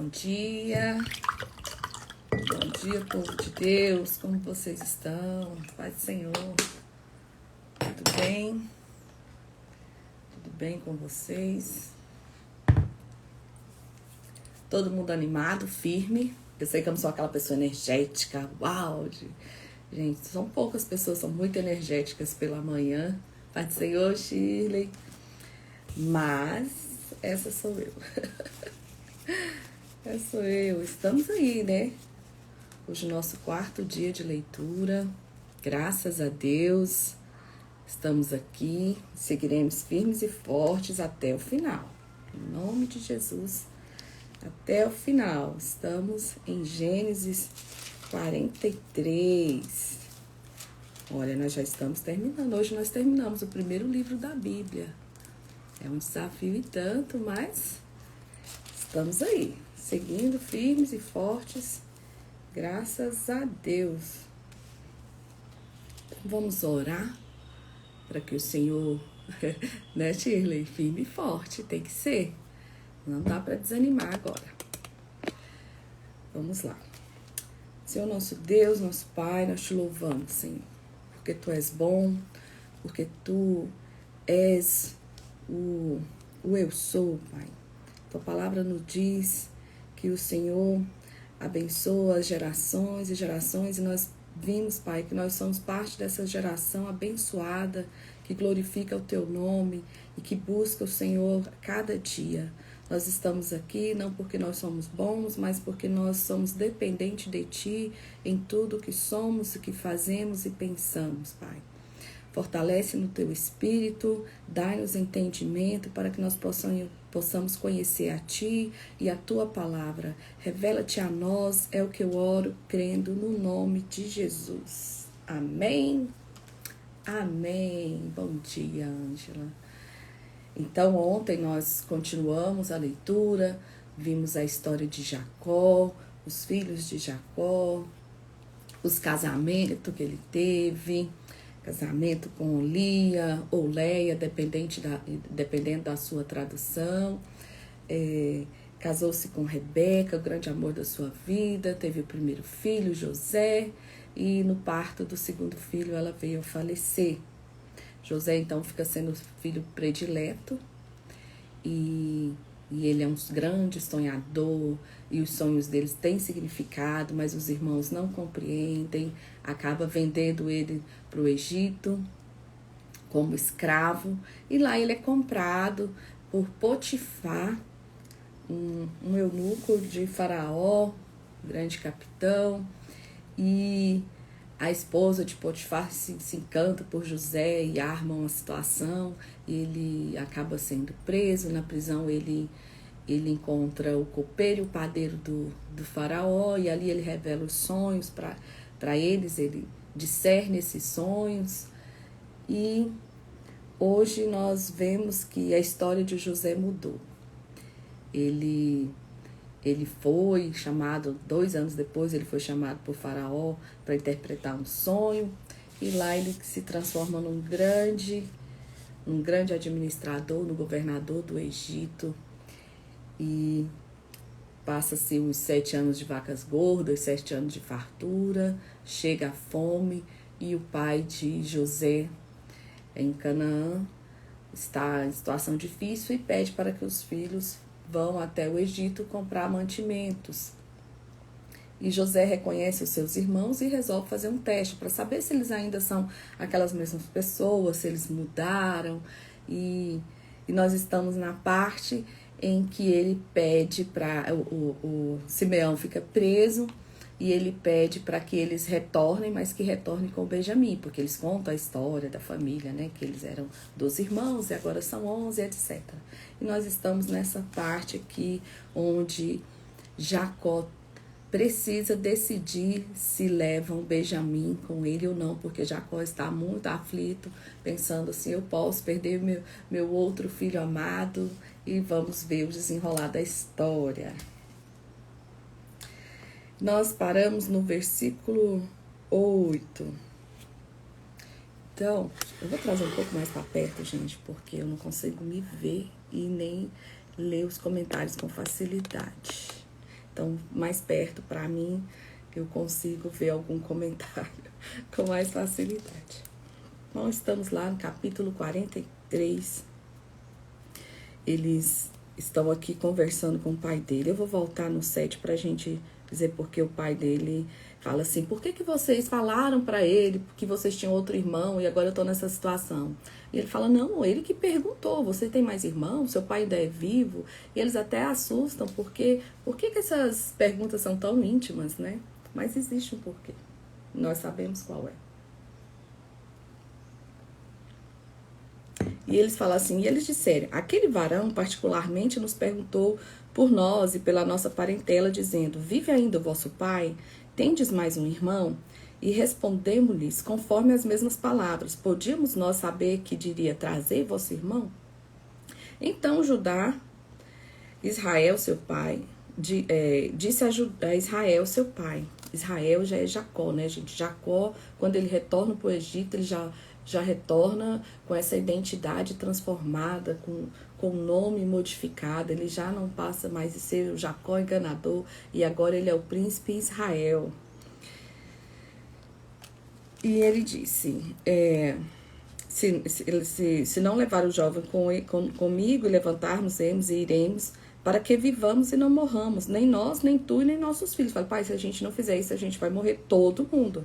Bom dia. Bom dia, povo de Deus. Como vocês estão? Paz do Senhor. Tudo bem? Tudo bem com vocês? Todo mundo animado, firme. Eu sei que eu não sou aquela pessoa energética. Uau! Gente, são poucas pessoas, são muito energéticas pela manhã. Paz do Senhor, Shirley. Mas essa sou eu. Essa sou eu. Estamos aí, né? Hoje nosso 4º dia de leitura. Graças a Deus. Estamos aqui. Seguiremos firmes e fortes até o final. Em nome de Jesus. Até o final. Estamos em Gênesis 43. Olha, nós já estamos terminando. Hoje nós terminamos o primeiro livro da Bíblia. É um desafio e tanto, mas estamos aí, seguindo firmes e fortes, graças a Deus. Vamos orar para que o Senhor, né, Shirley, firme e forte, tem que ser. Não dá para desanimar agora. Vamos lá. Senhor nosso Deus, nosso Pai, nós te louvamos, Senhor, porque Tu és bom, porque Tu és o eu sou, Pai. Tua palavra nos diz que o Senhor abençoa as gerações e gerações, e nós vimos, Pai, que nós somos parte dessa geração abençoada, que glorifica o Teu nome e que busca o Senhor cada dia. Nós estamos aqui não porque nós somos bons, mas porque nós somos dependentes de Ti em tudo que somos, o que fazemos e pensamos, Pai. Fortalece no Teu Espírito, dai-nos entendimento para que nós possamos conhecer a Ti e a Tua palavra. Revela-te a nós, é o que eu oro, crendo no nome de Jesus. Amém? Amém. Bom dia, Ângela. Então, ontem nós continuamos a leitura, vimos a história de Jacó, os filhos de Jacó, os casamentos que ele teve, casamento com Lia ou Leia, dependendo da sua tradução. Casou-se com Rebeca, o grande amor da sua vida, teve o primeiro filho, José, e no parto do segundo filho ela veio a falecer. José, então, fica sendo o filho predileto e ele é um grande sonhador e os sonhos deles têm significado, mas os irmãos não compreendem, acaba vendendo ele para o Egito como escravo e lá ele é comprado por Potifar, um eunuco de Faraó, grande capitão, e a esposa de Potifar se encanta por José e arma uma situação. Ele acaba sendo preso. Na prisão ele encontra o copeiro e o padeiro do faraó. E ali ele revela os sonhos para eles. Ele discerne esses sonhos. E hoje nós vemos que a história de José mudou. Ele foi chamado, 2 anos depois, ele foi chamado por Faraó para interpretar um sonho. E lá ele se transforma num grande administrador, no governador do Egito. E passa-se os 7 anos de vacas gordas, 7 anos de fartura, chega a fome. E o pai de José, em Canaã, está em situação difícil e pede para que os filhos vão até o Egito comprar mantimentos. E José reconhece os seus irmãos e resolve fazer um teste para saber se eles ainda são aquelas mesmas pessoas, se eles mudaram. E nós estamos na parte em que ele pede para... O Simeão fica preso e ele pede para que eles retornem, mas que retornem com Benjamim, porque eles contam a história da família, né? Que eles eram 12 irmãos e agora são 11, etc. E nós estamos nessa parte aqui onde Jacó precisa decidir se levam Benjamim com ele ou não, porque Jacó está muito aflito, pensando assim, eu posso perder meu outro filho amado. E vamos ver o desenrolar da história. Nós paramos no versículo 8. Então, eu vou trazer um pouco mais para perto, gente, porque eu não consigo me ver e nem ler os comentários com facilidade. Então, mais perto, para mim, eu consigo ver algum comentário com mais facilidade. Nós estamos lá no capítulo 43. Eles estão aqui conversando com o pai dele. Eu vou voltar no 7 para a gente dizer porque o pai dele fala assim: por que vocês falaram para ele que vocês tinham outro irmão e agora eu estou nessa situação? E ele fala: não, ele que perguntou, você tem mais irmão? Seu pai ainda é vivo? E eles até assustam, porque por que essas perguntas são tão íntimas, né? Mas existe um porquê. Nós sabemos qual é. E eles falam assim, e eles disseram: aquele varão particularmente nos perguntou por nós e pela nossa parentela, dizendo: vive ainda o vosso pai? Tendes mais um irmão? E respondemos-lhes conforme as mesmas palavras: podíamos nós saber que diria: trazei vosso irmão? Então Judá, Israel seu pai, disse a Israel seu pai. Israel já é Jacó, né, gente? Jacó, quando ele retorna para o Egito, ele já retorna com essa identidade transformada, com o nome modificado. Ele já não passa mais de ser o Jacó enganador, e agora ele é o príncipe Israel. E ele disse: se não levar o jovem comigo e levantarmos-nos e iremos, para que vivamos e não morramos, nem nós, nem tu, nem nossos filhos. Fala: pai, se a gente não fizer isso, a gente vai morrer todo mundo.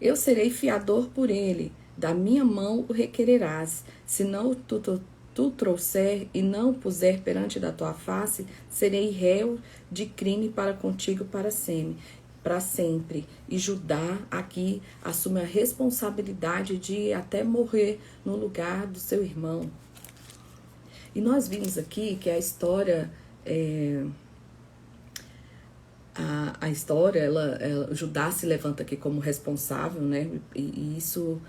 Eu serei fiador por ele, da minha mão o requererás. Se não tu trouxer e não o puser perante da tua face, serei réu de crime para contigo para sempre. E Judá aqui assume a responsabilidade de até morrer no lugar do seu irmão. E nós vimos aqui que a história, a história, Judá se levanta aqui como responsável, né? E isso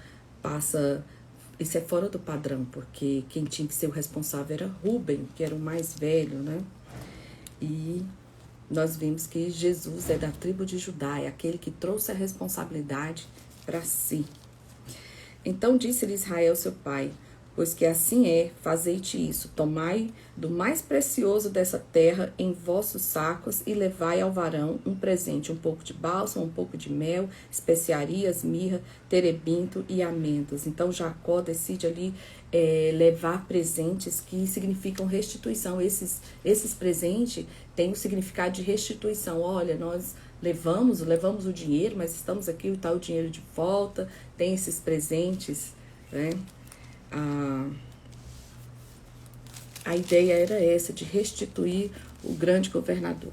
é fora do padrão, porque quem tinha que ser o responsável era Rúben, que era o mais velho, né? E nós vimos que Jesus é da tribo de Judá, é aquele que trouxe a responsabilidade para si. Então disse-lhe Israel seu pai: pois que assim é, fazei-te isso, tomai do mais precioso dessa terra em vossos sacos e levai ao varão um presente, um pouco de bálsamo, um pouco de mel, especiarias, mirra, terebinto e amêndoas. Então Jacó decide ali levar presentes que significam restituição. Esses presentes têm o significado de restituição. Olha, nós levamos o dinheiro, mas estamos aqui, está o dinheiro de volta, tem esses presentes, né? A ideia era essa, de restituir o grande governador.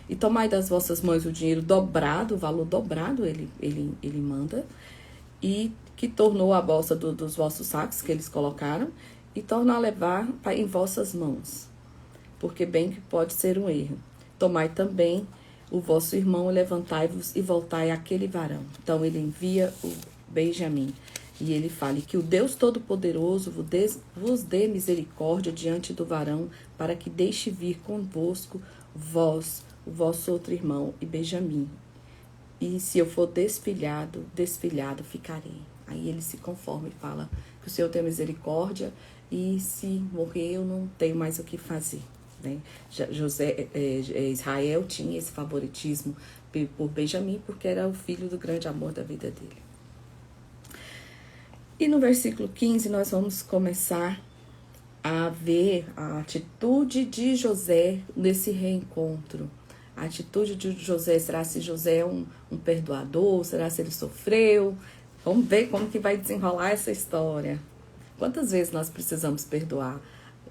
E tomai das vossas mãos o dinheiro dobrado, o valor dobrado, ele manda, e que tornou a bolsa dos vossos sacos, que eles colocaram, e torna a levar em vossas mãos, porque bem que pode ser um erro. Tomai também o vosso irmão, levantai-vos e voltai àquele varão. Então ele envia o Benjamim. E ele fala: que o Deus Todo-Poderoso vos dê misericórdia diante do varão, para que deixe vir convosco vós, o vosso outro irmão e Benjamim. E se eu for desfilhado ficarei. Aí ele se conforma e fala que o Senhor tem misericórdia, e se morrer eu não tenho mais o que fazer. Né? Israel tinha esse favoritismo por Benjamim, porque era o filho do grande amor da vida dele. E no versículo 15 nós vamos começar a ver a atitude de José nesse reencontro. A atitude de José, será se José é um perdoador? Será se ele sofreu? Vamos ver como que vai desenrolar essa história. Quantas vezes nós precisamos perdoar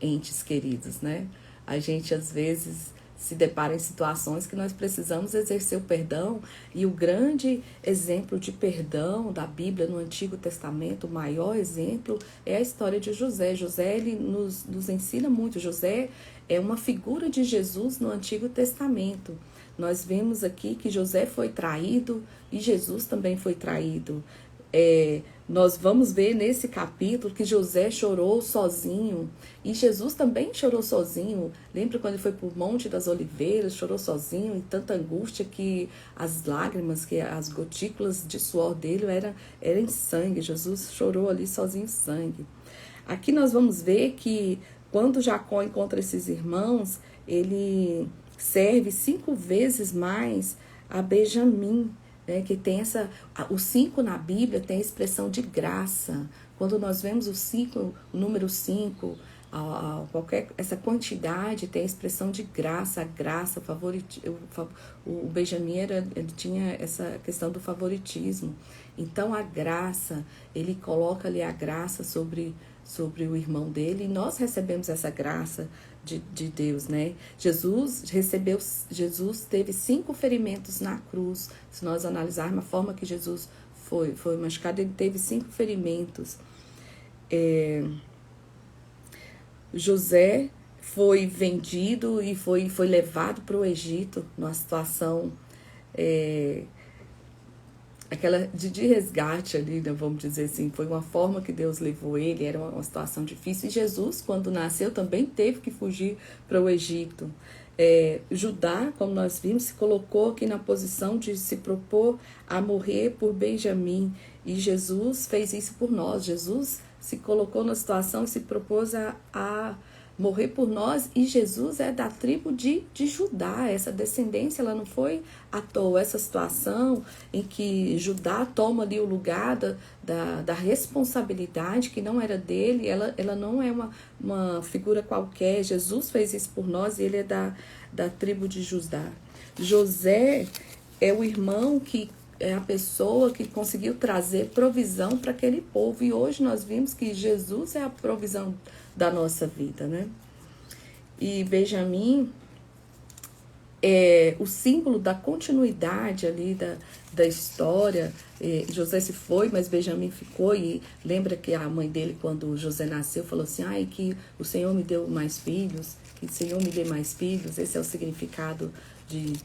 entes queridos, né? A gente às vezes se depara em situações que nós precisamos exercer o perdão, e o grande exemplo de perdão da Bíblia no Antigo Testamento, o maior exemplo, é a história de José. José, ele nos ensina muito. José é uma figura de Jesus no Antigo Testamento. Nós vemos aqui que José foi traído e Jesus também foi traído. Nós vamos ver nesse capítulo que José chorou sozinho, e Jesus também chorou sozinho. Lembra quando ele foi para o Monte das Oliveiras, chorou sozinho, e tanta angústia que as lágrimas, que as gotículas de suor dele eram em sangue. Jesus chorou ali sozinho, sangue. Aqui nós vamos ver que quando Jacó encontra esses irmãos, ele serve 5 vezes mais a Benjamim, né, que tem o 5 na Bíblia tem a expressão de graça. Quando nós vemos o número 5, essa quantidade tem a expressão de graça, a graça, o Benjamim ele tinha essa questão do favoritismo. Então a graça, ele coloca ali a graça sobre o irmão dele, e nós recebemos essa graça de Deus, né? Jesus teve 5 ferimentos na cruz. Se nós analisarmos a forma que Jesus foi machucado, ele teve 5 ferimentos. José foi vendido e foi levado para o Egito, numa situação aquela de resgate ali, né, vamos dizer assim. Foi uma forma que Deus levou ele, era uma situação difícil. E Jesus, quando nasceu, também teve que fugir para o Egito. Judá, como nós vimos, se colocou aqui na posição de se propor a morrer por Benjamim. E Jesus fez isso por nós. Jesus se colocou na situação e se propôs a morrer por nós, e Jesus é da tribo de Judá. Essa descendência, ela não foi à toa. Essa situação em que Judá toma ali o lugar da responsabilidade que não era dele, ela não é uma figura qualquer. Jesus fez isso por nós, e ele é da tribo de Judá. José é o irmão que é a pessoa que conseguiu trazer provisão para aquele povo. E hoje nós vimos que Jesus é a provisão da nossa vida, né? E Benjamim é o símbolo da continuidade ali da história. José se foi, mas Benjamim ficou. E lembra que a mãe dele, quando José nasceu, falou assim: ai, que o Senhor me deu mais filhos, que o Senhor me dê mais filhos. Esse é o significado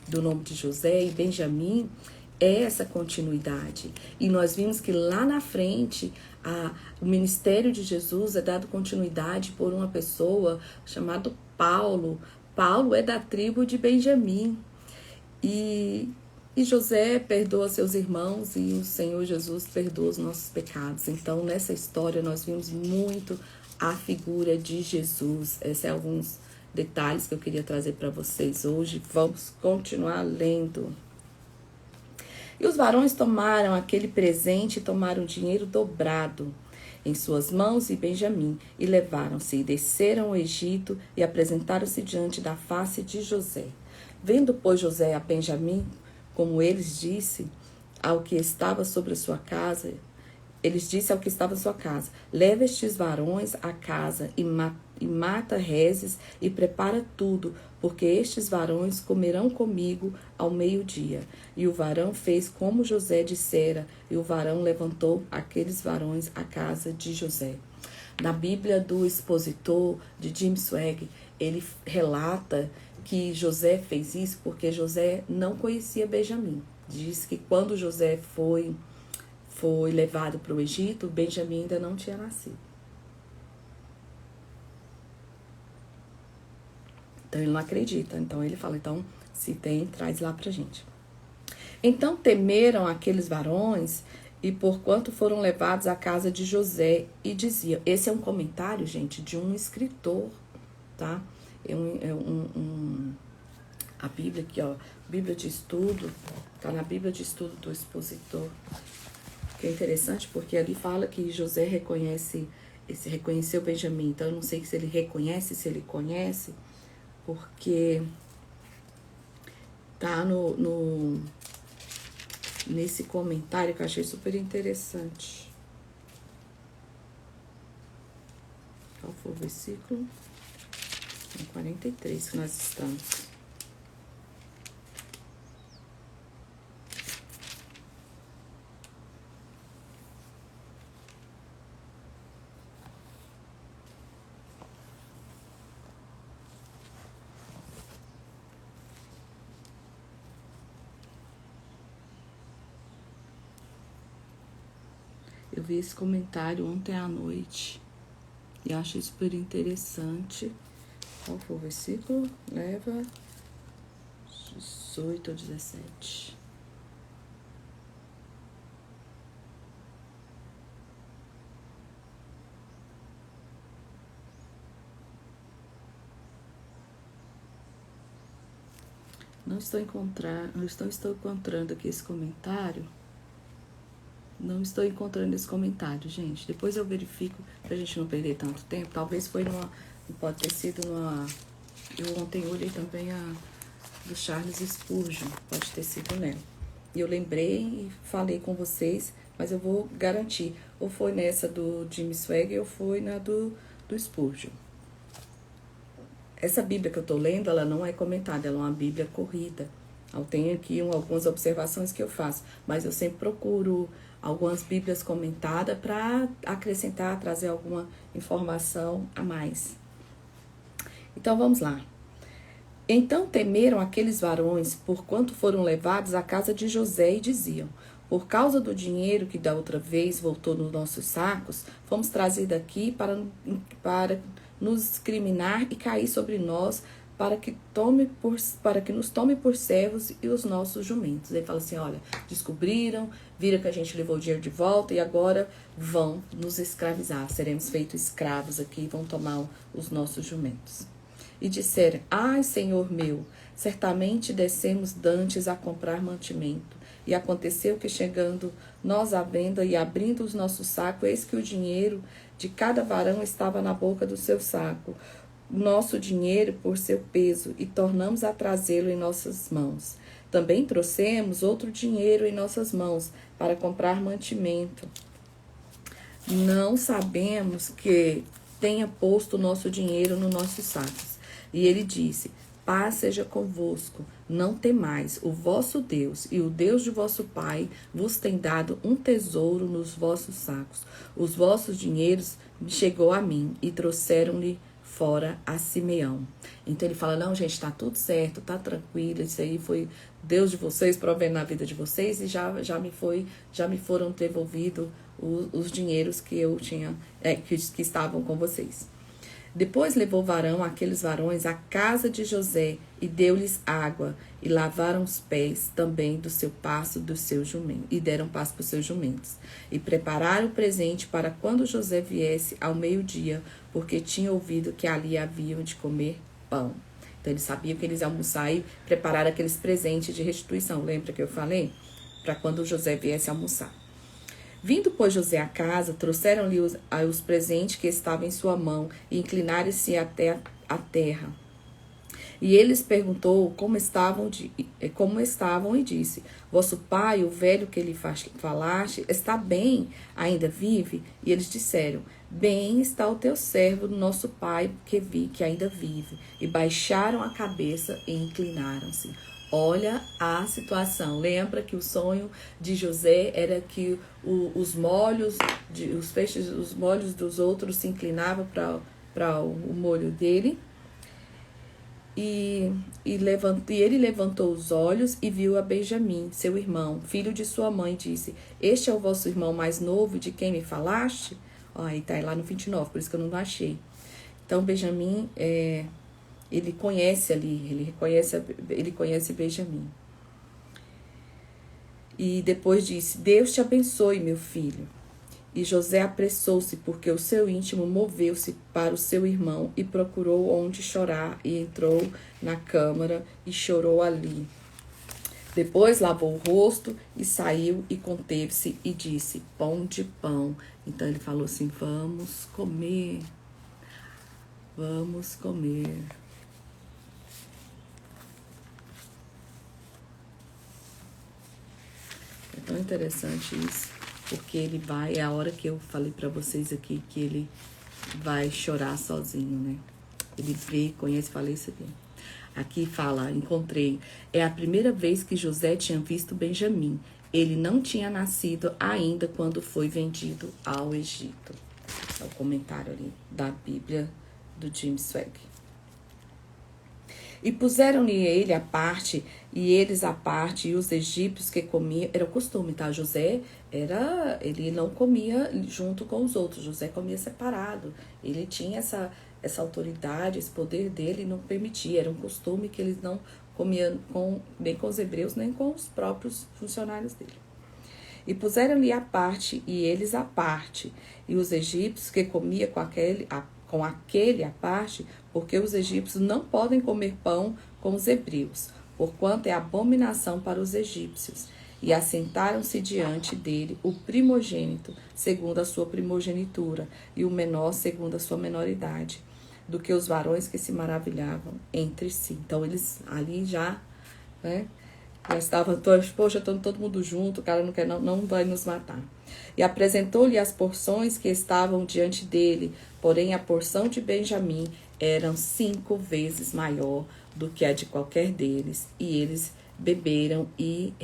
do nome de José. E Benjamim é essa continuidade. E nós vimos que lá na frente o ministério de Jesus é dado continuidade por uma pessoa chamada Paulo. Paulo é da tribo de Benjamim. E José perdoa seus irmãos, e o Senhor Jesus perdoa os nossos pecados. Então, nessa história, nós vimos muito a figura de Jesus. Esses são alguns detalhes que eu queria trazer para vocês hoje. Vamos continuar lendo. E os varões tomaram aquele presente e tomaram dinheiro dobrado em suas mãos e Benjamim, e levaram-se e desceram ao Egito e apresentaram-se diante da face de José. Vendo, pois, José a Benjamim, como eles disse ao que estava sobre a sua casa, leva estes varões à casa e mata reses e prepara tudo, porque estes varões comerão comigo ao meio-dia. E o varão fez como José dissera, e o varão levantou aqueles varões à casa de José. Na Bíblia do expositor de Jim Swag, ele relata que José fez isso porque José não conhecia Benjamim. Diz que quando José foi levado para o Egito, Benjamim ainda não tinha nascido. Então ele não acredita. Então ele fala: então, se tem, traz lá pra gente. Então temeram aqueles varões, e porquanto foram levados à casa de José, e diziam. Esse é um comentário, gente, de um escritor, tá? A Bíblia aqui, ó, Bíblia de estudo, tá na Bíblia de estudo do expositor. Que é interessante porque ali fala que José reconheceu Benjamim. Então eu não sei se ele reconhece, se ele conhece, porque tá nesse comentário que eu achei super interessante. Qual foi o versículo? Em 43 que nós estamos. Eu vi esse comentário ontem à noite e achei super interessante. Qual foi o versículo? Leva 18 ou 17. Não estou encontrando aqui esse comentário. Não estou encontrando esse comentário, gente. Depois eu verifico pra gente não perder tanto tempo. Talvez foi numa... Pode ter sido numa... Eu ontem olhei também a do Charles Spurgeon. Pode ter sido nela. E eu lembrei e falei com vocês, mas eu vou garantir. Ou foi nessa do Jim Swagger ou foi na do Spurgeon. Essa Bíblia que eu tô lendo, ela não é comentada, ela é uma Bíblia corrida. Eu tenho aqui algumas observações que eu faço, mas eu sempre procuro algumas Bíblias comentadas para acrescentar, trazer alguma informação a mais. Então vamos lá. Então temeram aqueles varões, porquanto foram levados à casa de José, e diziam: por causa do dinheiro que da outra vez voltou nos nossos sacos, fomos trazidos aqui para nos criminar e cair sobre nós, para que nos tome por servos e os nossos jumentos. Ele fala assim: olha, descobriram, viram que a gente levou o dinheiro de volta e agora vão nos escravizar. Seremos feitos escravos aqui e vão tomar os nossos jumentos. E disseram: ai, Senhor meu, certamente descemos dantes a comprar mantimento. E aconteceu que, chegando nós à venda e abrindo os nossos sacos, eis que o dinheiro de cada varão estava na boca do seu saco, nosso dinheiro por seu peso, e tornamos a trazê-lo em nossas mãos. Também trouxemos outro dinheiro em nossas mãos para comprar mantimento. Não sabemos que tenha posto o nosso dinheiro nos nossos sacos. E ele disse: paz seja convosco, não temais, o vosso Deus e o Deus de vosso Pai vos tem dado um tesouro nos vossos sacos. Os vossos dinheiros chegou a mim e trouxeram-lhe fora a Simeão. Então ele fala: não, gente, tá tudo certo, tá tranquilo, isso aí foi Deus de vocês provendo na vida de vocês, e já me foram devolvidos os dinheiros que eu tinha, que estavam com vocês. Depois levou o varão, aqueles varões, à casa de José, e deu-lhes água, e lavaram os pés também do seu pasto, dos seus jumentos, e deram pasto para os seus jumentos. E prepararam o presente para quando José viesse ao meio-dia, porque tinha ouvido que ali haviam de comer pão. Então eles sabiam que eles iam almoçar e prepararam aqueles presentes de restituição. Lembra que eu falei? Para quando José viesse almoçar. Vindo, pois, José à casa, trouxeram-lhe os presentes que estavam em sua mão, e inclinaram-se até a terra. E ele lhes perguntou como estavam, e disse: vosso pai, o velho que lhe falaste, está bem, ainda vive? E eles disseram: bem está o teu servo, nosso pai, que vi que ainda vive. E baixaram a cabeça e inclinaram-se. Olha a situação. Lembra que o sonho de José era que os molhos dos outros se inclinavam para o molho dele. E ele levantou os olhos e viu a Benjamim, seu irmão, filho de sua mãe, e disse: este é o vosso irmão mais novo, de quem me falaste? Aí tá lá no 29, por isso que eu não achei. Então Benjamim ele conhece ali, ele conhece Benjamim. E depois disse: Deus te abençoe, meu filho. E José apressou-se, porque o seu íntimo moveu-se para o seu irmão e procurou onde chorar, e entrou na câmara e chorou ali. Depois lavou o rosto e saiu e conteve-se e disse: pão de pão. Então ele falou assim: vamos comer, vamos comer. É tão interessante isso, porque ele vai, é a hora que eu falei para vocês aqui que ele vai chorar sozinho, né? Ele vê, conhece, falei isso aqui. Aqui fala: encontrei. É a primeira vez que José tinha visto Benjamim. Ele não tinha nascido ainda quando foi vendido ao Egito. É o comentário ali da Bíblia do Jim Swagger. E puseram-lhe ele à parte, e eles à parte, e os egípcios que comiam. Era o costume, tá? José ele não comia junto com os outros. José comia separado. Ele tinha essa autoridade, esse poder dele não permitia. Era um costume que eles não comiam nem com os hebreus, nem com os próprios funcionários dele. E puseram-lhe à parte, e eles à parte, e os egípcios que comia com aquele à parte, porque os egípcios não podem comer pão com os hebreus. porquanto é abominação para os egípcios. E assentaram-se diante dele o primogênito, segundo a sua primogenitura, e o menor, segundo a sua menoridade, do que os varões que se maravilhavam entre si. Então, eles ali já, né, já estavam, poxa, estamos todo mundo junto, o cara não vai nos matar. E apresentou-lhe as porções que estavam diante dele, porém a porção de Benjamim era 5 vezes maior do que a de qualquer deles, e eles beberam e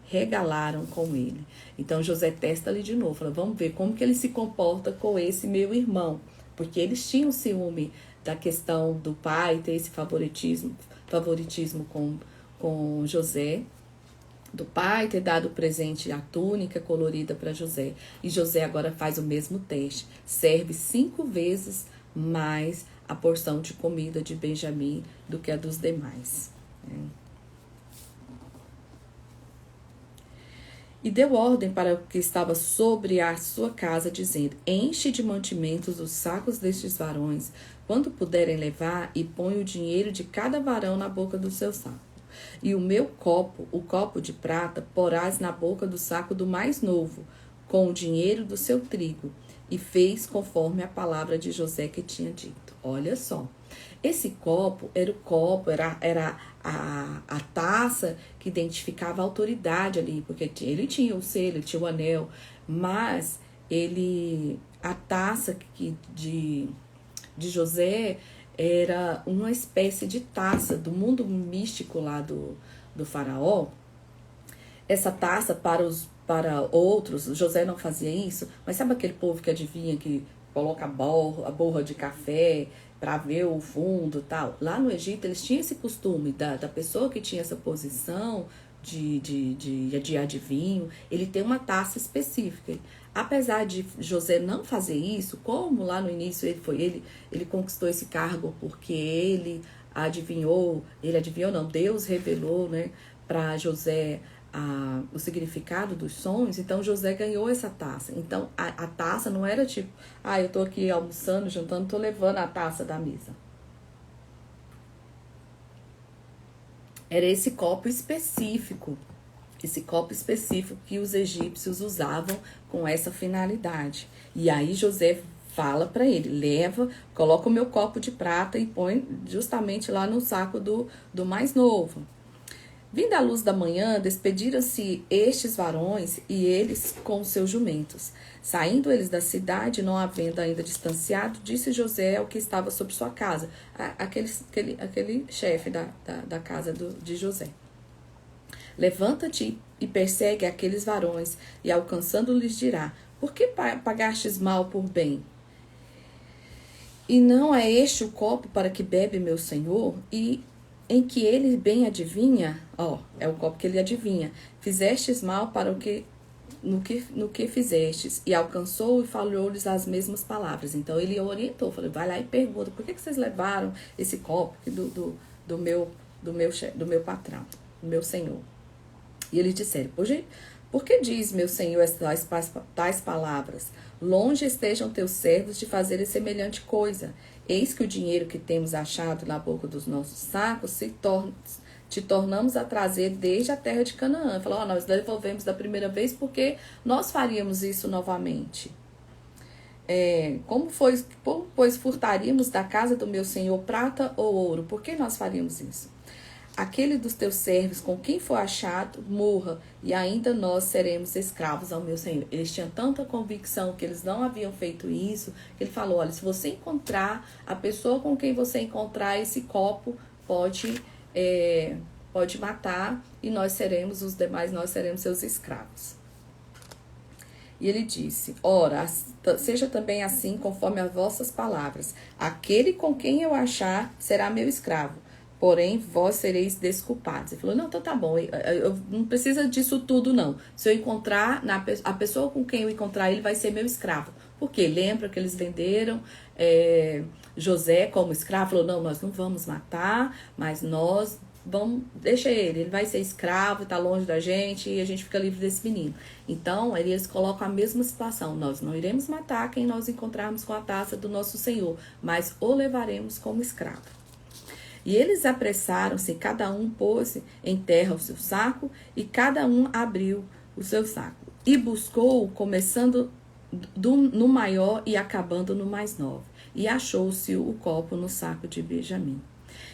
regalaram com ele. Então José testa ali de novo, fala, vamos ver como que ele se comporta com esse meu irmão, porque eles tinham ciúme da questão do pai ter esse favoritismo com José, do pai ter dado o presente, a túnica colorida para José. E José agora faz o mesmo teste, serve 5 vezes mais a porção de comida de Benjamim do que a dos demais. E deu ordem para o que estava sobre a sua casa, dizendo, enche de mantimentos os sacos destes varões, quando puderem levar, e põe o dinheiro de cada varão na boca do seu saco. E o meu copo, o copo de prata, porás na boca do saco do mais novo, com o dinheiro do seu trigo. E fez conforme a palavra de José que tinha dito. Olha só, esse copo era a taça que identificava a autoridade ali, porque ele tinha o selo, ele tinha o anel, mas a taça de José era uma espécie de taça do mundo místico lá do faraó. Essa taça para outros, José não fazia isso, mas sabe aquele povo que adivinha, que coloca a borra de café para ver o fundo e tal? Lá no Egito eles tinham esse costume da pessoa que tinha essa posição de adivinho, ele tem uma taça específica. Apesar de José não fazer isso, como lá no início ele conquistou esse cargo porque ele adivinhou não, Deus revelou, né, para José o significado dos sonhos, então José ganhou essa taça. Então a taça não era tipo, eu tô aqui almoçando, jantando, tô levando a taça da mesa. Era esse copo específico que os egípcios usavam com essa finalidade. E aí José fala para ele, coloca o meu copo de prata e põe justamente lá no saco do mais novo. Vinda a luz da manhã, despediram-se estes varões e eles com os seus jumentos. Saindo eles da cidade, não havendo ainda distanciado, disse José ao que estava sobre sua casa, aquele chefe da casa de José. Levanta-te e persegue aqueles varões, e alcançando-lhes dirá, por que pagastes mal por bem? E não é este o copo para que bebe meu senhor? E em que ele bem adivinha, é o copo que ele adivinha, fizestes mal para no que fizestes, e alcançou e falou-lhes as mesmas palavras. Então ele orientou, falou, vai lá e pergunta, por que vocês levaram esse copo do meu patrão, do meu senhor? E eles disseram, por que diz meu senhor tais palavras? Longe estejam teus servos de fazerem semelhante coisa. Eis que o dinheiro que temos achado na boca dos nossos sacos te tornamos a trazer desde a terra de Canaã. Falou, nós devolvemos da primeira vez porque nós faríamos isso novamente. Pois furtaríamos da casa do meu senhor prata ou ouro? Por que nós faríamos isso? Aquele dos teus servos com quem for achado, morra, e ainda nós seremos escravos ao meu senhor. Eles tinham tanta convicção que eles não haviam feito isso, que ele falou, olha, se você encontrar, a pessoa com quem você encontrar esse copo, pode matar, e os demais nós seremos seus escravos. E ele disse, ora, seja também assim conforme as vossas palavras. Aquele com quem eu achar será meu escravo. Porém, vós sereis desculpados. Ele falou, não, então tá bom, eu não precisa disso tudo, não. Se eu encontrar, a pessoa com quem eu encontrar, ele vai ser meu escravo. Por quê? Lembra que eles venderam José como escravo? Falou, não, nós não vamos matar, mas deixa ele vai ser escravo, tá longe da gente, e a gente fica livre desse menino. Então, eles colocam a mesma situação. Nós não iremos matar quem nós encontrarmos com a taça do nosso Senhor, mas o levaremos como escravo. E eles apressaram-se, cada um pôs em terra o seu saco, e cada um abriu o seu saco. E buscou, começando no maior e acabando no mais novo. E achou-se o copo no saco de Benjamim.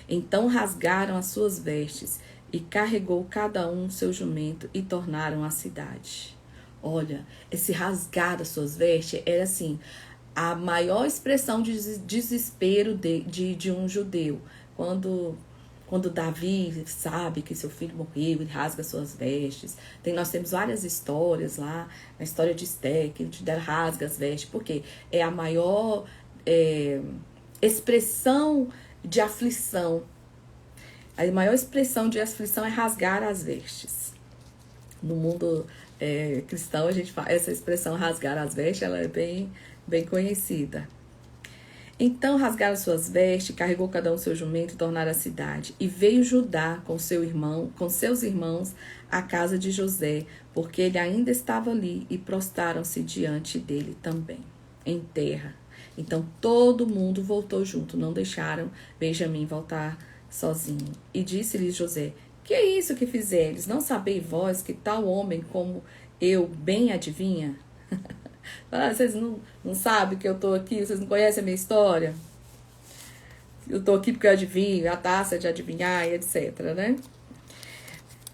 Então rasgaram as suas vestes, e carregou cada um seu jumento, e tornaram à cidade. Olha, esse rasgar as suas vestes era assim, a maior expressão de desespero de um judeu. Quando Davi sabe que seu filho morreu, ele rasga suas vestes. Nós temos várias histórias lá, a história de Esté, que rasga as vestes, porque é a maior expressão de aflição. A maior expressão de aflição é rasgar as vestes. No mundo cristão, a gente fala, essa expressão rasgar as vestes, ela é bem conhecida. Então rasgaram suas vestes, carregou cada um seu jumento e tornaram a cidade. E veio Judá com seus irmãos à casa de José, porque ele ainda estava ali, e prostraram-se diante dele também, em terra. Então todo mundo voltou junto, não deixaram Benjamim voltar sozinho. E disse-lhes José: que é isso que fizeres? Não sabeis vós que tal homem como eu bem adivinha? Vocês não sabem que eu estou aqui? Vocês não conhecem a minha história? Eu estou aqui porque eu adivinho, a taça de adivinhar e etc, né?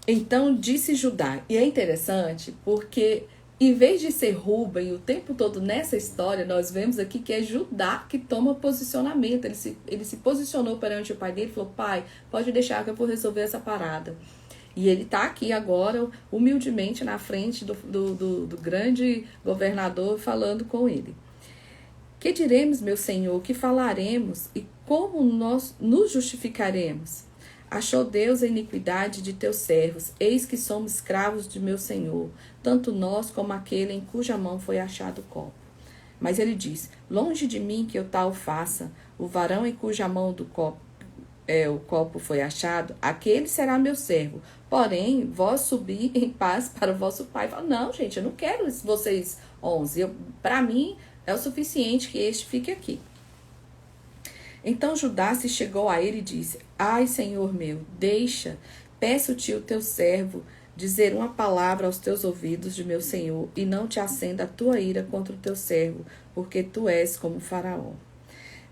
Então disse Judá. E é interessante porque, em vez de ser Rúben, o tempo todo nessa história, nós vemos aqui que é Judá que toma posicionamento. Ele se posicionou perante o pai dele e falou: pai, pode deixar que eu vou resolver essa parada. E ele está aqui agora, humildemente, na frente do grande governador, falando com ele. Que diremos, meu senhor? Que falaremos? E como nós nos justificaremos? Achou Deus a iniquidade de teus servos. Eis que somos escravos de meu senhor, tanto nós como aquele em cuja mão foi achado o copo. Mas ele diz: longe de mim que eu tal faça. O varão em cuja mão o copo foi achado, aquele será meu servo. Porém, vós subi em paz para o vosso pai. Fala: não, gente, eu não quero vocês 11. Para mim, é o suficiente que este fique aqui. Então Judá se chegou a ele e disse: ai, senhor meu, peço-te o teu servo dizer uma palavra aos teus ouvidos de meu senhor, e não te acenda a tua ira contra o teu servo, porque tu és como Faraó.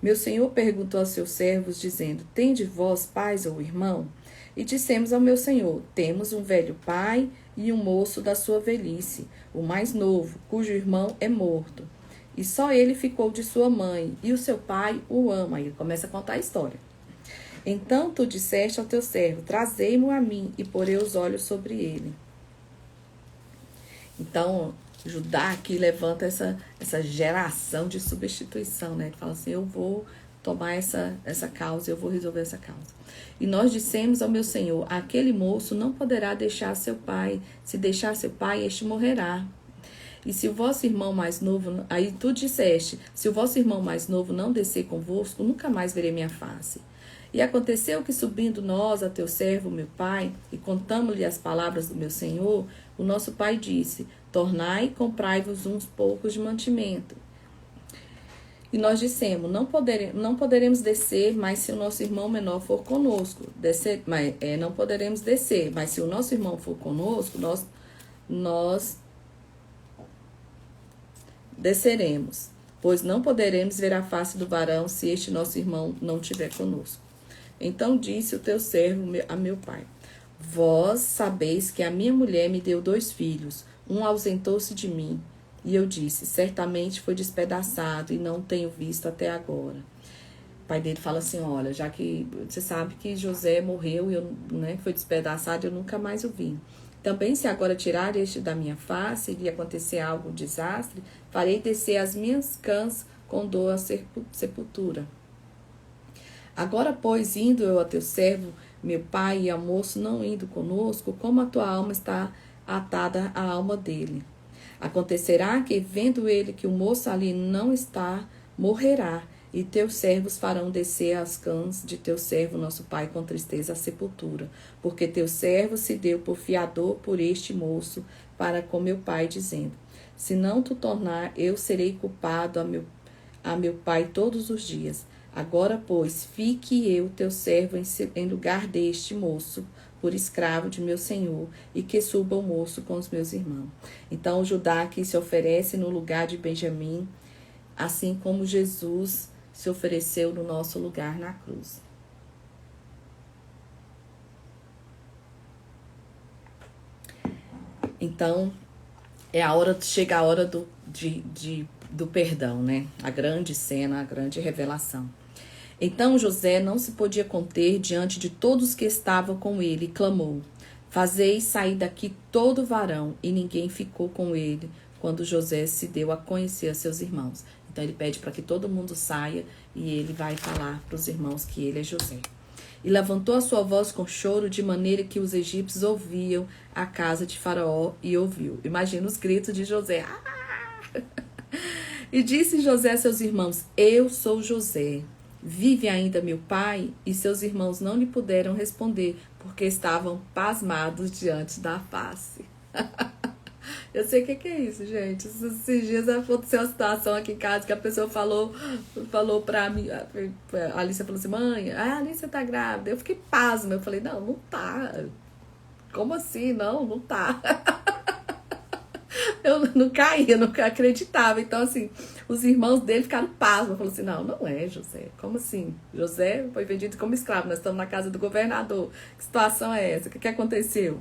Meu senhor perguntou aos seus servos, dizendo: tende vós pais ou irmão? E dissemos ao meu senhor: temos um velho pai e um moço da sua velhice, o mais novo, cujo irmão é morto. E só ele ficou de sua mãe, e o seu pai o ama. Aí ele começa a contar a história. Então tu disseste ao teu servo: trazei-mo a mim, e porei os olhos sobre ele. Então Judá aqui levanta essa geração de substituição, né? Ele fala assim: eu vou tomar essa causa, eu vou resolver essa causa. E nós dissemos ao meu senhor: aquele moço não poderá deixar seu pai. Se deixar seu pai, este morrerá. E se o vosso irmão mais novo... Aí tu disseste: se o vosso irmão mais novo não descer convosco, nunca mais verei minha face. E aconteceu que, subindo nós a teu servo, meu pai, e contamos-lhe as palavras do meu senhor, o nosso pai disse: tornai e comprai-vos uns poucos de mantimento. E nós dissemos: não poderemos descer, mas se o nosso irmão menor for conosco. Não poderemos descer, mas se o nosso irmão for conosco, nós desceremos, pois não poderemos ver a face do varão se este nosso irmão não estiver conosco. Então disse o teu servo a meu pai: vós sabeis que a minha mulher me deu 2 filhos, um ausentou-se de mim. E eu disse: certamente foi despedaçado e não tenho visto até agora. O pai dele fala assim: olha, já que você sabe que José morreu e foi despedaçado, eu nunca mais o vi. Também, se agora tirar este da minha face e lhe acontecer algo, desastre, farei descer as minhas cãs com dor à sepultura. Agora, pois, indo eu a teu servo, meu pai, e ao moço não indo conosco, como a tua alma está atada à alma dele. Acontecerá que, vendo ele que o moço ali não está, morrerá, e teus servos farão descer as cãs de teu servo, nosso pai, com tristeza à sepultura, porque teu servo se deu por fiador por este moço, para com meu pai, dizendo: se não tu tornar, eu serei culpado a meu pai todos os dias. Agora, pois, fique eu, teu servo, em lugar deste moço, por escravo de meu senhor, e que suba o moço com os meus irmãos. Então, Judá aqui se oferece no lugar de Benjamim, assim como Jesus se ofereceu no nosso lugar na cruz. Então, chega a hora do perdão, né? A grande cena, a grande revelação. Então José não se podia conter diante de todos que estavam com ele e clamou: Fazei sair daqui todo varão. E ninguém ficou com ele quando José se deu a conhecer a seus irmãos. Então ele pede para que todo mundo saia e ele vai falar para os irmãos que ele é José. E levantou a sua voz com choro, de maneira que os egípcios ouviam a casa de Faraó e ouviu. Imagina os gritos de José. Ah! E disse José a seus irmãos: Eu sou José. Vive ainda meu pai? E seus irmãos não lhe puderam responder, porque estavam pasmados diante da face. Eu sei o que é isso, gente. Esses dias aconteceu uma situação aqui em casa que a pessoa falou pra mim, a Alicia falou assim: mãe, a Alicia tá grávida. Eu fiquei pasma. Eu falei: não tá. Como assim? Não tá. Eu não caía, não acreditava. Então, assim, os irmãos dele ficaram pasmos. Falaram assim: não é José. Como assim? José foi vendido como escravo. Nós estamos na casa do governador. Que situação é essa? O que aconteceu?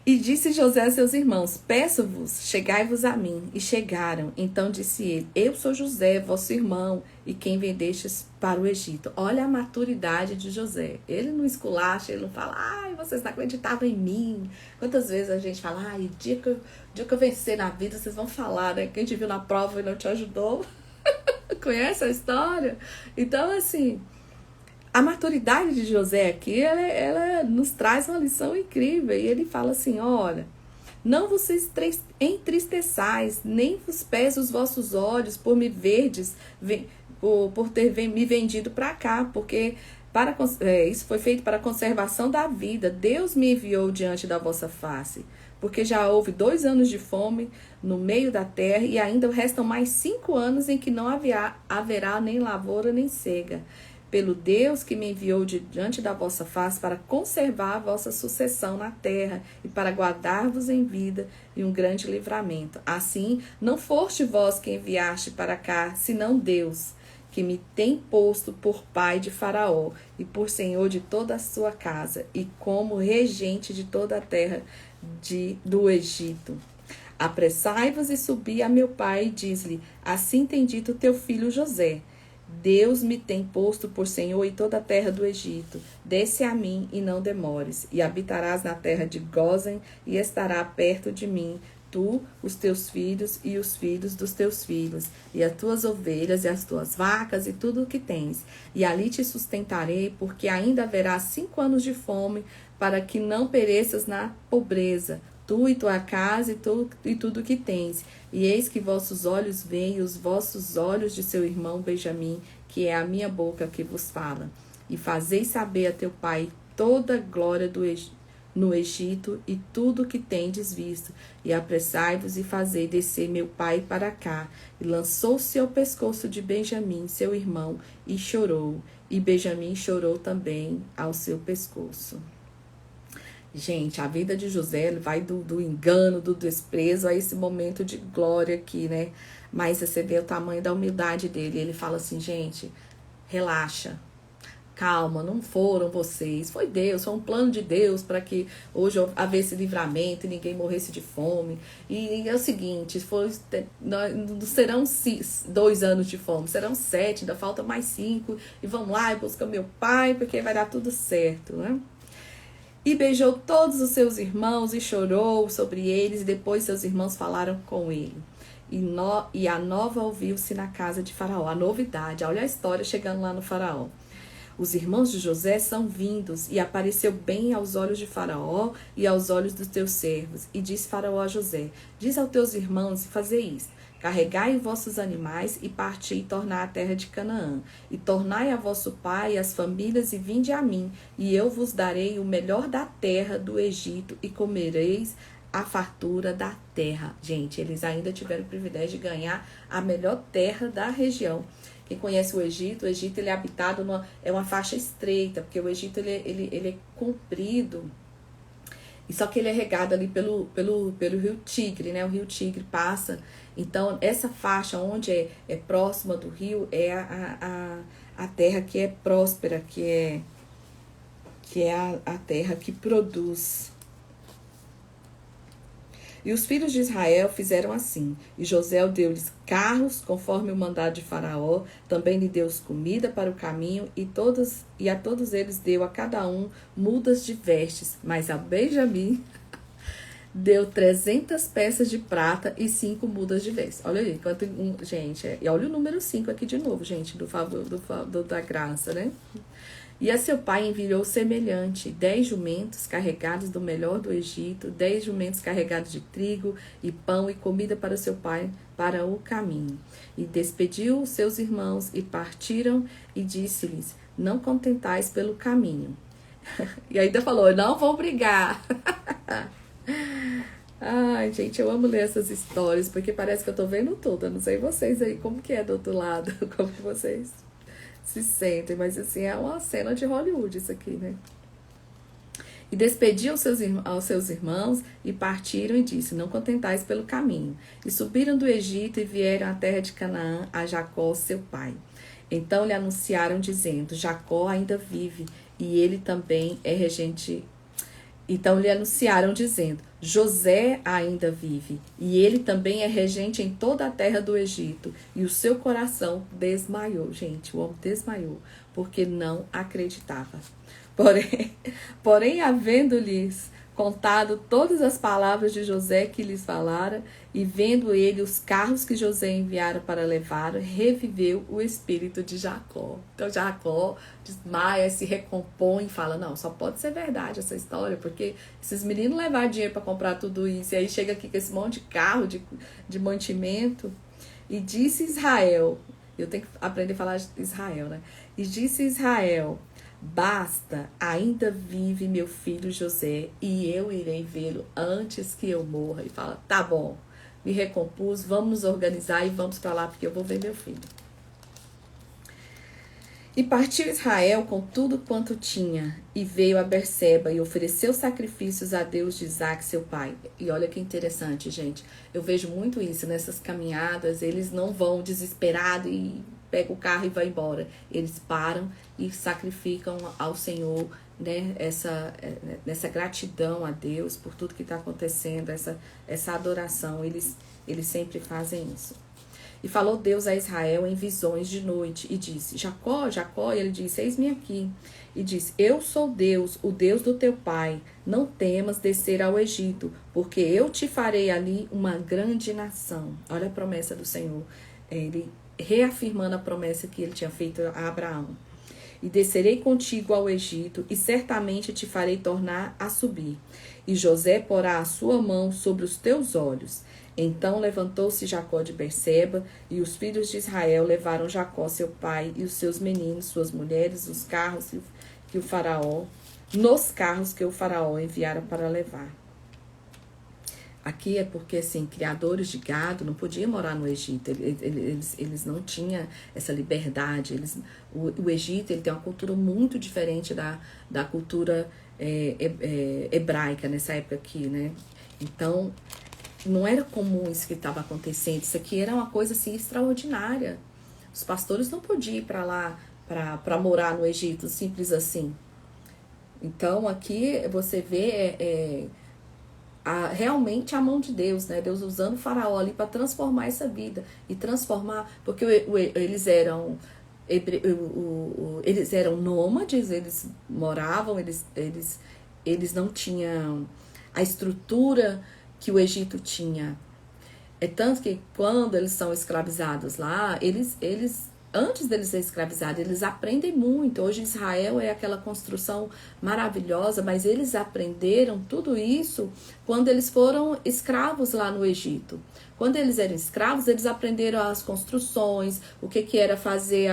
E disse José a seus irmãos: Peço-vos, chegai-vos a mim. E chegaram. Então disse ele: Eu sou José, vosso irmão, e quem vendestes para o Egito. Olha a maturidade de José. Ele não esculacha, ele não fala: ai, vocês não acreditavam em mim. Quantas vezes a gente fala: ai, dia que eu vencer na vida, vocês vão falar, né? Quem te viu na prova e não te ajudou. Conhece a história? Então, assim, a maturidade de José aqui, ela nos traz uma lição incrível. E ele fala assim: olha, não vos entristeçais, nem vos pese os vossos olhos por me verdes, por ter me vendido para cá, porque isso foi feito para a conservação da vida. Deus me enviou diante da vossa face, porque já houve 2 anos de fome no meio da terra, e ainda restam mais 5 anos em que não haverá nem lavoura nem cega. Pelo Deus que me enviou diante da vossa face para conservar a vossa sucessão na terra e para guardar-vos em vida e um grande livramento. Assim, não foste vós que enviaste para cá, senão Deus, que me tem posto por pai de Faraó e por senhor de toda a sua casa e como regente de toda a terra do Egito. Apressai-vos e subi a meu pai e diz-lhe: assim tem dito teu filho José. Deus me tem posto por Senhor em toda a terra do Egito. Desce a mim e não demores, e habitarás na terra de Gósen, e estará perto de mim, tu, os teus filhos e os filhos dos teus filhos, e as tuas ovelhas e as tuas vacas e tudo o que tens. E ali te sustentarei, porque ainda haverá 5 anos de fome, para que não pereças na pobreza, tu e tua casa e tudo o que tens. E eis que vossos olhos veem, os vossos olhos de seu irmão Benjamim, que é a minha boca que vos fala. E fazei saber a teu pai toda a glória no Egito e tudo o que tendes visto. E apressai-vos e fazei descer meu pai para cá. E lançou-se ao pescoço de Benjamim, seu irmão, e chorou. E Benjamim chorou também ao seu pescoço. Gente, a vida de José vai do engano, do desprezo a esse momento de glória aqui, né? Mas você vê o tamanho da humildade dele. Ele fala assim: gente, relaxa, calma, não foram vocês, foi Deus, foi um plano de Deus para que hoje houvesse livramento e ninguém morresse de fome. E é o seguinte, não serão 2 anos de fome, serão 7, ainda falta mais 5, e vamos lá e busca meu pai, porque vai dar tudo certo, né? E beijou todos os seus irmãos e chorou sobre eles, e depois seus irmãos falaram com ele. E a nova ouviu-se na casa de Faraó. A novidade, olha a história chegando lá no Faraó. Os irmãos de José são vindos, e apareceu bem aos olhos de Faraó e aos olhos dos teus servos. E disse Faraó a José: diz aos teus irmãos e fazei isto: carregai vossos animais e parti e tornai a terra de Canaã. E tornai a vosso pai e as famílias e vinde a mim, e eu vos darei o melhor da terra do Egito, e comereis a fartura da terra. Gente, eles ainda tiveram o privilégio de ganhar a melhor terra da região. Quem conhece o Egito ele é habitado, é uma faixa estreita, porque o Egito ele é comprido, e só que ele é regado ali pelo rio Tigre, né? O rio Tigre passa. Então, essa faixa onde é próxima do rio é a terra que é próspera, que é a terra que produz. E os filhos de Israel fizeram assim. E José deu-lhes carros, conforme o mandado de Faraó. Também lhe deu comida para o caminho. E a todos eles deu a cada um mudas de vestes. Mas a Benjamim deu 300 peças de prata e 5 mudas de vestes. Olha aí, gente. E olha o número 5 aqui de novo, gente, do favor da graça, né? E a seu pai enviou semelhante, 10 jumentos carregados do melhor do Egito, 10 jumentos carregados de trigo e pão e comida para seu pai para o caminho. E despediu os seus irmãos e partiram e disse-lhes, não contentais pelo caminho. E ainda falou, não vou brigar. Ai, gente, eu amo ler essas histórias, porque parece que eu tô vendo tudo. Eu não sei vocês aí, como que é do outro lado, como que vocês se sentem, mas assim, é uma cena de Hollywood isso aqui, né? E despediu aos seus irmãos e partiram e disse, não contentais pelo caminho. E subiram do Egito e vieram à terra de Canaã a Jacó, seu pai. Então lhe anunciaram dizendo, Jacó ainda vive e ele também é regente. Então lhe anunciaram dizendo, José ainda vive, e ele também é regente em toda a terra do Egito. E o seu coração desmaiou, gente, o homem desmaiou, porque não acreditava. Porém havendo-lhes contado todas as palavras de José que lhes falara, e vendo ele os carros que José enviara para levar, reviveu o espírito de Jacó. Então Jacó desmaia, se recompõe e fala, não, só pode ser verdade essa história, porque esses meninos levaram dinheiro para comprar tudo isso, e aí chega aqui com esse monte de carro, de mantimento, e disse Israel, eu tenho que aprender a falar Israel, né? E disse Israel, basta, ainda vive meu filho José, e eu irei vê-lo antes que eu morra. E fala, tá bom, me recompus, vamos nos organizar e vamos para lá, porque eu vou ver meu filho. E partiu Israel com tudo quanto tinha, e veio a Berseba, e ofereceu sacrifícios a Deus de Isaac, seu pai. E olha que interessante, gente, eu vejo muito isso nessas caminhadas, eles não vão desesperados e pegam o carro e vão embora. Eles param e sacrificam ao Senhor, né, essa gratidão a Deus por tudo que está acontecendo, essa adoração, eles sempre fazem isso. E falou Deus a Israel em visões de noite, e disse, Jacó, Jacó, e ele disse, eis-me aqui. E disse, eu sou Deus, o Deus do teu pai, não temas descer ao Egito, porque eu te farei ali uma grande nação. Olha a promessa do Senhor, ele reafirmando a promessa que ele tinha feito a Abraão. E descerei contigo ao Egito, e certamente te farei tornar a subir. E José porá a sua mão sobre os teus olhos. Então levantou-se Jacó de Berseba, e os filhos de Israel levaram Jacó, seu pai, e os seus meninos, suas mulheres, os carros que o faraó, nos carros que o faraó enviara para levar. Aqui é porque, assim, criadores de gado não podiam morar no Egito, eles não tinham essa liberdade. O Egito ele tem uma cultura muito diferente da cultura hebraica nessa época aqui, né? Então, não era comum isso que estava acontecendo, isso aqui era uma coisa, assim, extraordinária. Os pastores não podiam ir para lá, para morar no Egito, simples assim. Então, aqui você vê... realmente a mão de Deus, né? Deus usando o faraó ali para transformar essa vida e transformar, porque eles eram nômades, eles moravam, eles não tinham a estrutura que o Egito tinha. É tanto que quando eles são escravizados lá, eles antes deles serem escravizados, eles aprendem muito. Hoje Israel é aquela construção maravilhosa, mas eles aprenderam tudo isso quando eles foram escravos lá no Egito. Quando eles eram escravos, eles aprenderam as construções, o que era fazer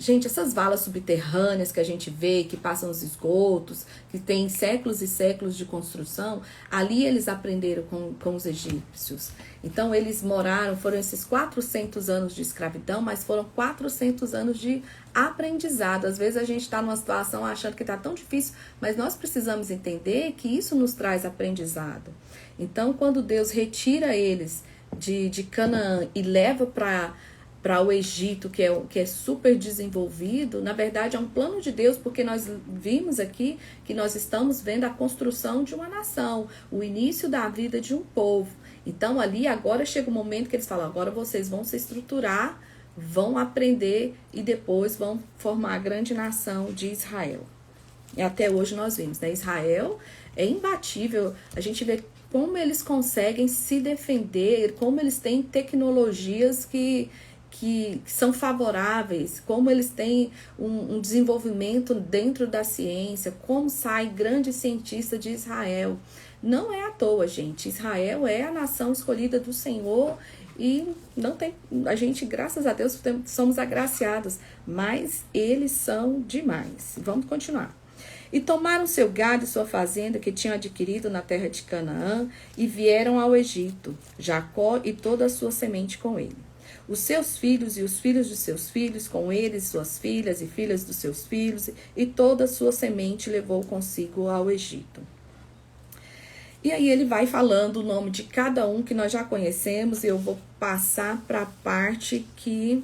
Gente, essas valas subterrâneas que a gente vê, que passam os esgotos, que tem séculos e séculos de construção, ali eles aprenderam com os egípcios. Então, eles moraram, foram esses 400 anos de escravidão, mas foram 400 anos de aprendizado. Às vezes a gente está numa situação achando que está tão difícil, mas nós precisamos entender que isso nos traz aprendizado. Então, quando Deus retira eles de Canaã e leva para o Egito, que é super desenvolvido, na verdade é um plano de Deus, porque nós vimos aqui que nós estamos vendo a construção de uma nação, o início da vida de um povo. Então ali agora chega o momento que eles falam, agora vocês vão se estruturar, vão aprender e depois vão formar a grande nação de Israel. E até hoje nós vimos, né? Israel é imbatível, a gente vê como eles conseguem se defender, como eles têm tecnologias que são favoráveis, como eles têm um desenvolvimento dentro da ciência, como sai grande cientista de Israel. Não é à toa, gente. Israel é a nação escolhida do Senhor e não tem, a gente, graças a Deus, somos agraciados, mas eles são demais. Vamos continuar. E tomaram seu gado e sua fazenda que tinham adquirido na terra de Canaã e vieram ao Egito, Jacó e toda a sua semente com ele. Os seus filhos e os filhos de seus filhos, com eles suas filhas e filhas dos seus filhos, e toda a sua semente levou consigo ao Egito. E aí ele vai falando o nome de cada um que nós já conhecemos, e eu vou passar para a parte que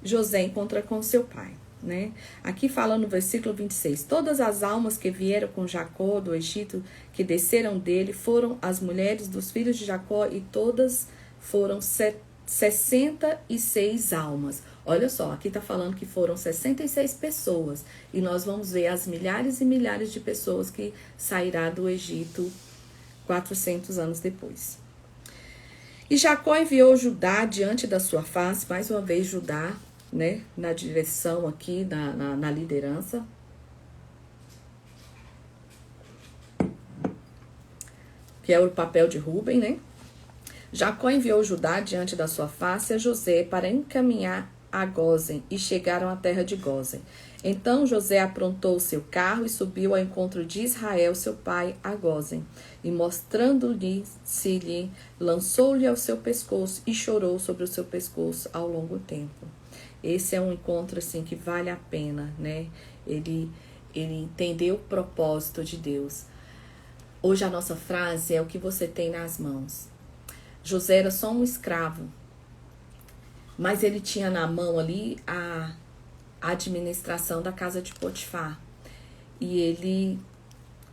José encontra com seu pai, né? Aqui fala no versículo 26, todas as almas que vieram com Jacó do Egito, que desceram dele, foram as mulheres dos filhos de Jacó, e todas foram 66 almas. Olha só, aqui está falando que foram 66 pessoas. E nós vamos ver as milhares e milhares de pessoas que sairá do Egito 400 anos depois. E Jacó enviou Judá diante da sua face, mais uma vez Judá, né, na direção aqui, na liderança. Que é o papel de Rúben, né? Jacó enviou Judá diante da sua face a José para encaminhar a Gósen, e chegaram à terra de Gósen. Então José aprontou o seu carro e subiu ao encontro de Israel, seu pai, a Gósen. E mostrando-lhe, lançou-lhe ao seu pescoço e chorou sobre o seu pescoço ao longo tempo. Esse é um encontro assim que vale a pena, né? Ele entendeu o propósito de Deus. Hoje a nossa frase é o que você tem nas mãos. José era só um escravo, mas ele tinha na mão ali a administração da casa de Potifar. E ele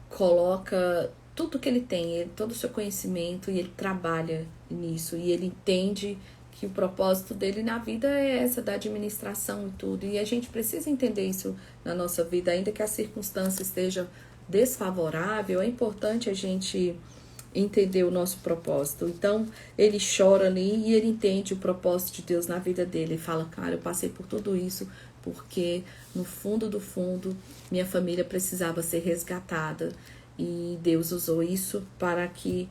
coloca tudo que ele tem, todo o seu conhecimento, e ele trabalha nisso. E ele entende que o propósito dele na vida é essa da administração e tudo. E a gente precisa entender isso na nossa vida, ainda que a circunstância esteja desfavorável, é importante a gente entender o nosso propósito. Então, ele chora ali e ele entende o propósito de Deus na vida dele. Ele fala, cara, eu passei por tudo isso porque no fundo do fundo minha família precisava ser resgatada e Deus usou isso para que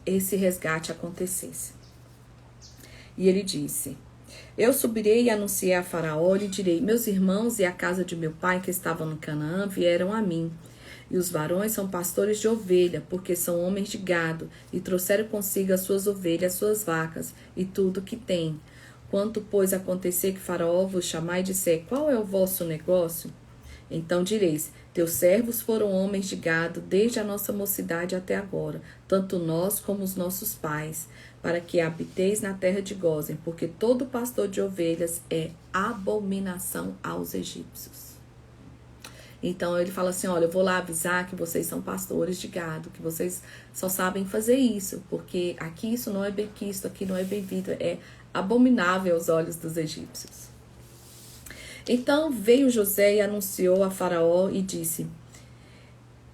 esse resgate acontecesse. E ele disse, eu subirei e anunciei a Faraó e direi, meus irmãos e a casa de meu pai que estavam em Canaã vieram a mim. E os varões são pastores de ovelha, porque são homens de gado, e trouxeram consigo as suas ovelhas, as suas vacas, e tudo que têm. Quanto, pois, acontecer que Faraó vos chamar e disser, qual é o vosso negócio? Então direis, teus servos foram homens de gado, desde a nossa mocidade até agora, tanto nós como os nossos pais, para que habiteis na terra de Gósen, porque todo pastor de ovelhas é abominação aos egípcios. Então ele fala assim, olha, eu vou lá avisar que vocês são pastores de gado, que vocês só sabem fazer isso, porque aqui isso não é bem quisto, aqui não é bem visto, é abominável aos olhos dos egípcios. Então veio José e anunciou a Faraó e disse,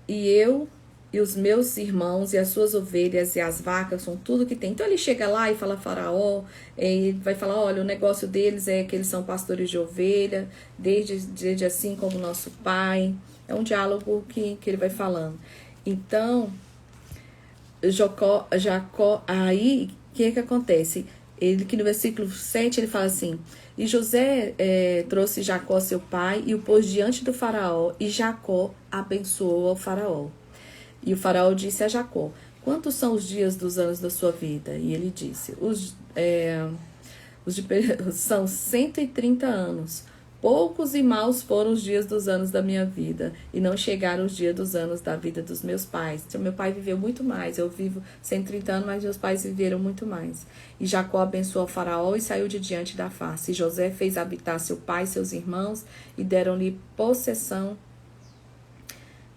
e eu e os meus irmãos e as suas ovelhas e as vacas são tudo que tem. Então ele chega lá e fala a Faraó, e vai falar, olha, o negócio deles é que eles são pastores de ovelha, desde assim como nosso pai. É um diálogo que ele vai falando. Então, Jacó, aí, o que acontece? Ele que no versículo 7 ele fala assim: e José trouxe Jacó seu pai e o pôs diante do faraó, e Jacó abençoou ao faraó. E o faraó disse a Jacó: quantos são os dias dos anos da sua vida? E ele disse: são 130 anos. Poucos e maus foram os dias dos anos da minha vida, e não chegaram os dias dos anos da vida dos meus pais. Então, meu pai viveu muito mais. Eu vivo 130 anos, mas meus pais viveram muito mais. E Jacó abençoou o faraó e saiu de diante da face. E José fez habitar seu pai e seus irmãos, e deram-lhe possessão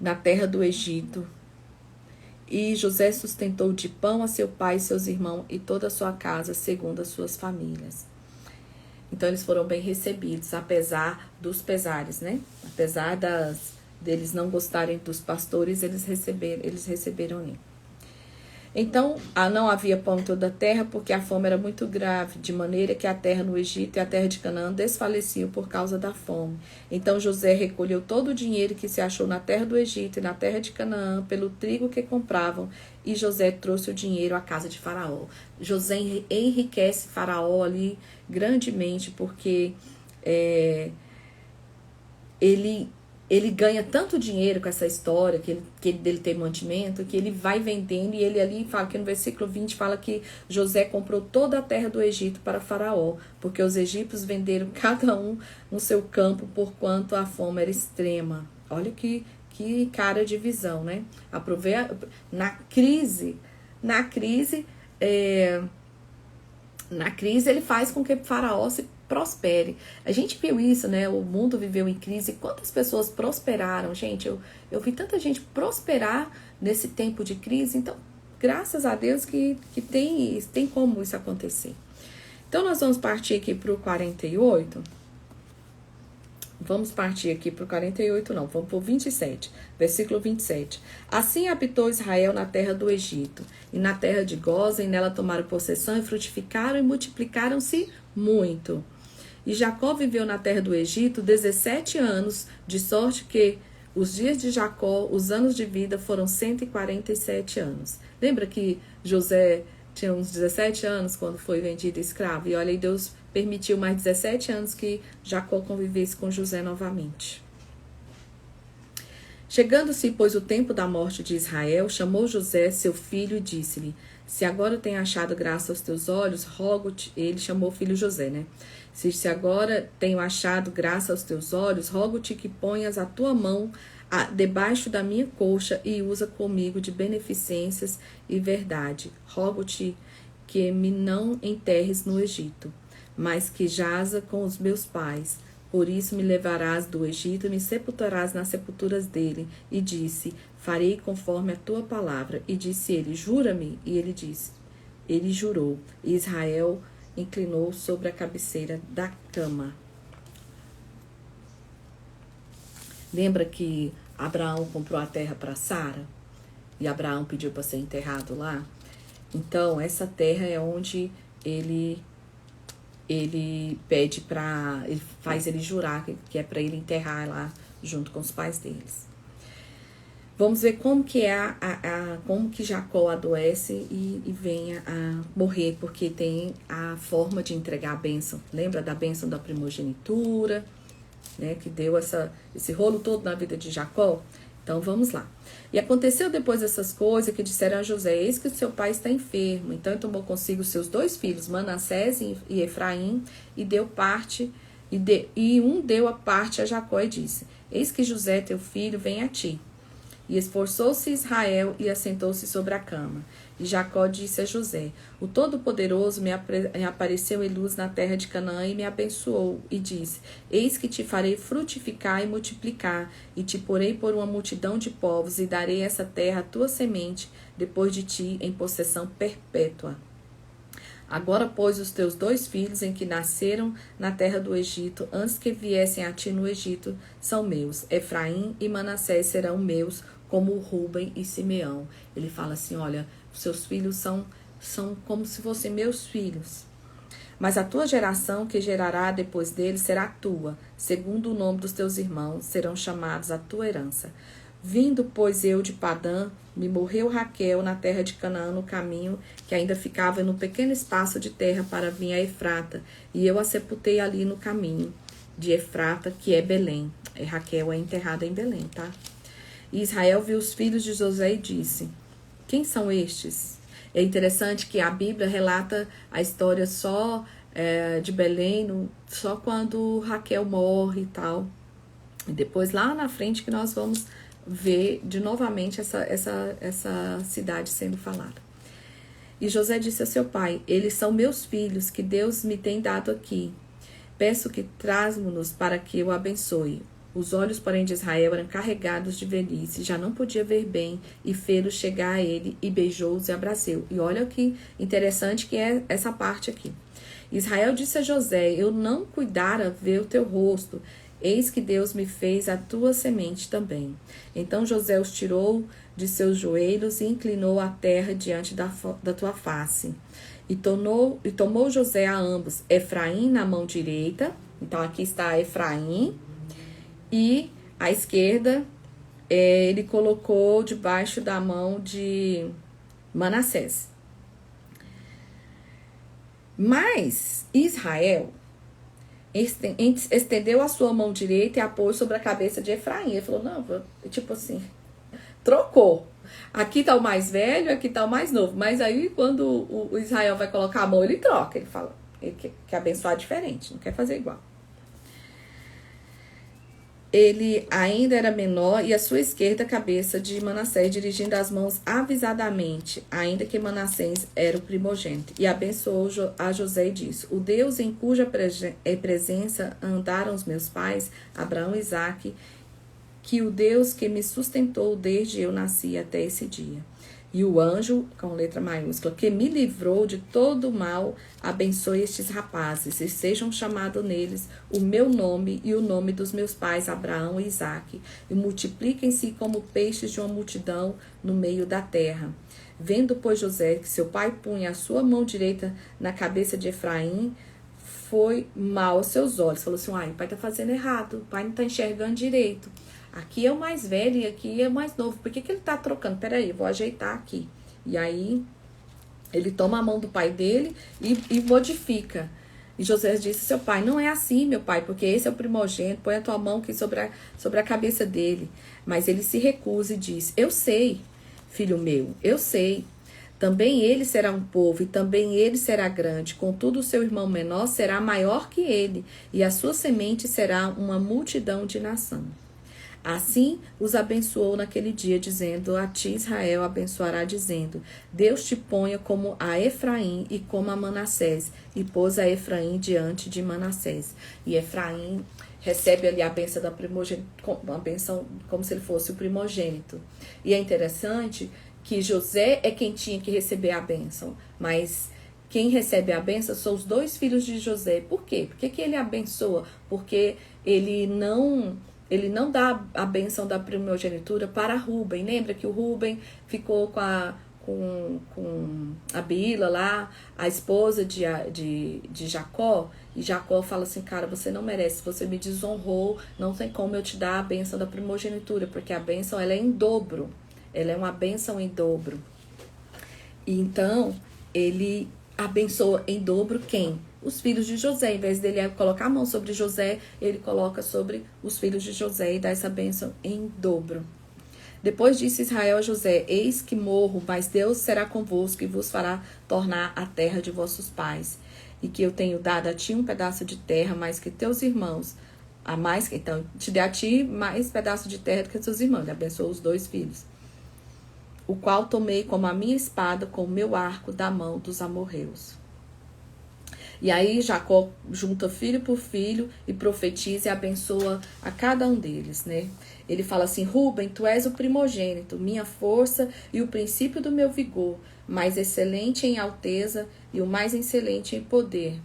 na terra do Egito. E José sustentou de pão a seu pai e seus irmãos e toda a sua casa, segundo as suas famílias. Então, eles foram bem recebidos, apesar dos pesares, né? Apesar deles não gostarem dos pastores, eles receberam ali. Então, não havia pão em toda a terra, porque a fome era muito grave, de maneira que a terra no Egito e a terra de Canaã desfaleciam por causa da fome. Então, José recolheu todo o dinheiro que se achou na terra do Egito e na terra de Canaã, pelo trigo que compravam, e José trouxe o dinheiro à casa de Faraó. José enriquece Faraó ali grandemente, porque ele ganha tanto dinheiro com essa história, que dele tem mantimento, que ele vai vendendo, e ele ali fala que no versículo 20 fala que José comprou toda a terra do Egito para Faraó, porque os egípcios venderam cada um no seu campo, porquanto a fome era extrema. Olha que cara de visão, né? Na crise ele faz com que Faraó se prospere. A gente viu isso, né? O mundo viveu em crise. Quantas pessoas prosperaram? Gente, eu vi tanta gente prosperar nesse tempo de crise. Então, graças a Deus que tem como isso acontecer. Então, nós vamos partir aqui para o 48. Vamos partir aqui para o 48, não. Vamos para o 27, versículo 27. Assim habitou Israel na terra do Egito, e na terra de Gósen, nela tomaram possessão, e frutificaram, e multiplicaram-se muito. E Jacó viveu na terra do Egito 17 anos, de sorte que os dias de Jacó, os anos de vida, foram 147 anos. Lembra que José tinha uns 17 anos quando foi vendido escravo? E olha aí, Deus permitiu mais 17 anos que Jacó convivesse com José novamente. Chegando-se, pois, o tempo da morte de Israel, chamou José, seu filho, e disse-lhe: se agora tenho achado graça aos teus olhos, rogo-te. Ele chamou o filho José, né? Se agora tenho achado graça aos teus olhos, rogo-te que ponhas a tua mão debaixo da minha coxa e usa comigo de beneficências e verdade. Rogo-te que me não enterres no Egito, mas que jaza com os meus pais. Por isso me levarás do Egito e me sepultarás nas sepulturas dele. E disse: farei conforme a tua palavra. E disse ele: jura-me. E ele disse: ele jurou. E Israel inclinou sobre a cabeceira da cama. Lembra que Abraão comprou a terra para Sara? E Abraão pediu para ser enterrado lá? Então, essa terra é onde ele pede para... Ele faz ele jurar que é para ele enterrar lá junto com os pais deles. Vamos ver como que como que Jacó adoece e venha a morrer, porque tem a forma de entregar a bênção. Lembra da bênção da primogenitura, né, que deu esse rolo todo na vida de Jacó? Então, vamos lá. E aconteceu depois dessas coisas que disseram a José: eis que seu pai está enfermo. Então, ele tomou consigo seus 2 filhos, Manassés e Efraim, e deu parte, e um deu a parte a Jacó e disse: eis que José, teu filho, vem a ti. E esforçou-se Israel e assentou-se sobre a cama. E Jacó disse a José: o Todo-Poderoso me apareceu em luz na terra de Canaã e me abençoou. E disse: eis que te farei frutificar e multiplicar, e te porei por uma multidão de povos, e darei essa terra à tua semente, depois de ti, em possessão perpétua. Agora, pois, os teus 2 filhos, em que nasceram na terra do Egito, antes que viessem a ti no Egito, são meus. Efraim e Manassés serão meus, como Rúben e Simeão. Ele fala assim: olha, seus filhos são como se fossem meus filhos. Mas a tua geração, que gerará depois deles, será tua. Segundo o nome dos teus irmãos, serão chamados a tua herança. Vindo, pois, eu de Padã, me morreu Raquel na terra de Canaã, no caminho que ainda ficava no pequeno espaço de terra para vir a Efrata, e eu a sepultei ali no caminho de Efrata, que é Belém. Raquel é enterrada em Belém, tá? E Israel viu os filhos de José e disse: quem são estes? É interessante que a Bíblia relata a história só de Belém, só quando Raquel morre e tal. E depois lá na frente que nós vamos ver de novamente essa cidade sendo falada. E José disse a seu pai: eles são meus filhos que Deus me tem dado aqui. Peço que traz-mo-nos para que eu abençoe. Os olhos, porém, de Israel eram carregados de velhice, já não podia ver bem, e fê-lo chegar a ele, e beijou-os e abraceu. E olha que interessante que é essa parte aqui. Israel disse a José: eu não cuidara ver o teu rosto, eis que Deus me fez a tua semente também. Então José os tirou de seus joelhos e inclinou a terra diante da tua face. E tomou José a ambos, Efraim na mão direita, então aqui está Efraim, e à esquerda ele colocou debaixo da mão de Manassés. Mas Israel estendeu a sua mão direita e apoiou sobre a cabeça de Efraim. Ele falou, não, tipo assim, trocou. Aqui tá o mais velho, aqui tá o mais novo. Mas aí quando o Israel vai colocar a mão, ele troca. Ele fala, ele quer abençoar diferente, não quer fazer igual. Ele ainda era menor e à sua esquerda a cabeça de Manassés, dirigindo as mãos avisadamente, ainda que Manassés era o primogênito. E abençoou a José e disse: o Deus em cuja presença andaram os meus pais, Abraão e Isaque, que o Deus que me sustentou desde eu nasci até esse dia. E o anjo, com letra maiúscula, que me livrou de todo o mal, abençoe estes rapazes, e sejam chamados neles o meu nome e o nome dos meus pais, Abraão e Isaque, e multipliquem-se como peixes de uma multidão no meio da terra. Vendo, pois, José que seu pai punha a sua mão direita na cabeça de Efraim, foi mal aos seus olhos. Falou assim, o pai tá fazendo errado, o pai não tá enxergando direito. Aqui é o mais velho e aqui é o mais novo. Por que ele tá trocando? Peraí, eu vou ajeitar aqui. E aí, ele toma a mão do pai dele e modifica. E José disse, seu pai, não é assim, meu pai, porque esse é o primogênito, põe a tua mão aqui sobre a cabeça dele. Mas ele se recusa e diz, eu sei, filho meu, eu sei. Também ele será um povo, e também ele será grande. Contudo, o seu irmão menor será maior que ele, e a sua semente será uma multidão de nação. Assim os abençoou naquele dia, dizendo, a ti Israel abençoará, dizendo, Deus te ponha como a Efraim e como a Manassés. E pôs a Efraim diante de Manassés. E Efraim recebe ali a bênção da primogênito, uma bênção como se ele fosse o primogênito. E é interessante que José é quem tinha que receber a bênção, mas quem recebe a bênção são os dois filhos de José. Por quê? Por que ele abençoa? Porque ele não dá a bênção da primogenitura para Rúben. Lembra que o Rúben ficou com a Bila lá, a esposa de Jacó, e Jacó fala assim, cara, você não merece, você me desonrou, não tem como eu te dar a bênção da primogenitura, porque a bênção ela é em dobro, ela é uma bênção em dobro. E então, ele abençoa em dobro quem? Os filhos de José. Em vez dele colocar a mão sobre José, ele coloca sobre os filhos de José e dá essa bênção em dobro. Depois disse Israel a José, eis que morro, mas Deus será convosco e vos fará tornar a terra de vossos pais. E que eu tenho dado a ti um pedaço de terra mais que teus irmãos. Então, te dê a ti mais pedaço de terra do que teus irmãos. Ele abençoou os dois filhos. O qual tomei como a minha espada com o meu arco da mão dos amorreus. E aí Jacó junta filho por filho e profetiza e abençoa a cada um deles, né? Ele fala assim, Rúben, tu és o primogênito, minha força e o princípio do meu vigor, mais excelente em alteza e o mais excelente em poder.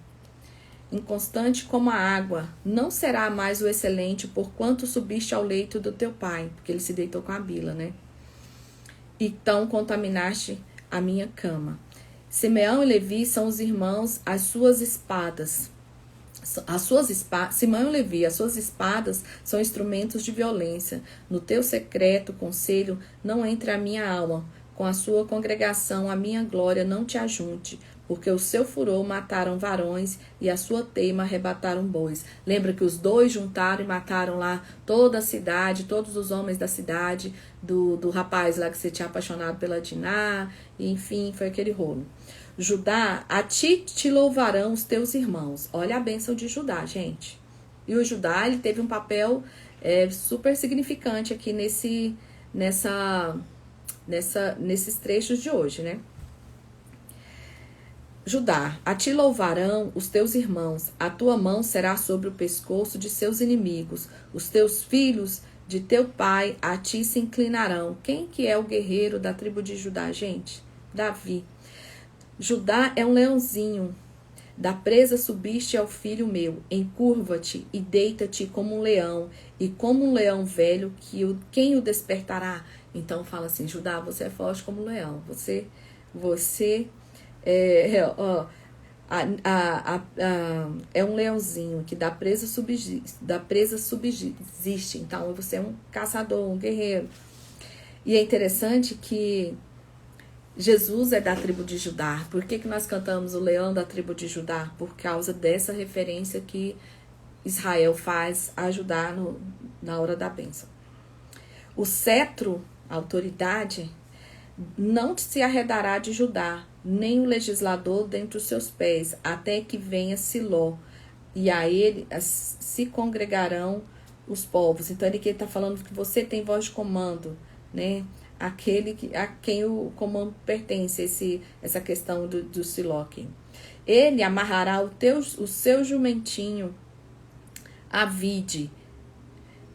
Inconstante como a água, não será mais o excelente porquanto subiste ao leito do teu pai, porque ele se deitou com a Bila, né? Então contaminaste a minha cama. Simeão e Levi são os irmãos, as suas espadas. As suas espadas, Simão e Levi, as suas espadas são instrumentos de violência. No teu secreto conselho não entre a minha alma. Com a sua congregação a minha glória não te ajunte. Porque o seu furor mataram varões e a sua teima arrebataram bois. Lembra que os dois juntaram e mataram lá toda a cidade, todos os homens da cidade, do rapaz lá que você tinha apaixonado pela Diná, e enfim, foi aquele rolo. Judá, a ti te louvarão os teus irmãos. Olha a bênção de Judá, gente. E o Judá, ele teve um papel super significante aqui nesses trechos de hoje, né? Judá, a ti louvarão os teus irmãos, a tua mão será sobre o pescoço de seus inimigos, os teus filhos de teu pai a ti se inclinarão. Quem que é o guerreiro da tribo de Judá, gente? Davi. Judá é um leãozinho, da presa subiste ao filho meu, encurva-te e deita-te como um leão, e como um leão velho, quem o despertará? Então fala assim, Judá, você é forte como um leão, você é um leãozinho que da presa subsiste. Então você é um caçador, um guerreiro. E é interessante que Jesus é da tribo de Judá. Por que nós cantamos o leão da tribo de Judá? Por causa dessa referência que Israel faz a Judá na hora da bênção. O cetro, a autoridade, não se arredará de Judá, nem o legislador dentre os seus pés, até que venha Siló, e a ele se congregarão os povos. Então ele está falando que você tem voz de comando, né? A quem o comando pertence, essa questão do Siló aqui. Ele amarrará o seu jumentinho à vide,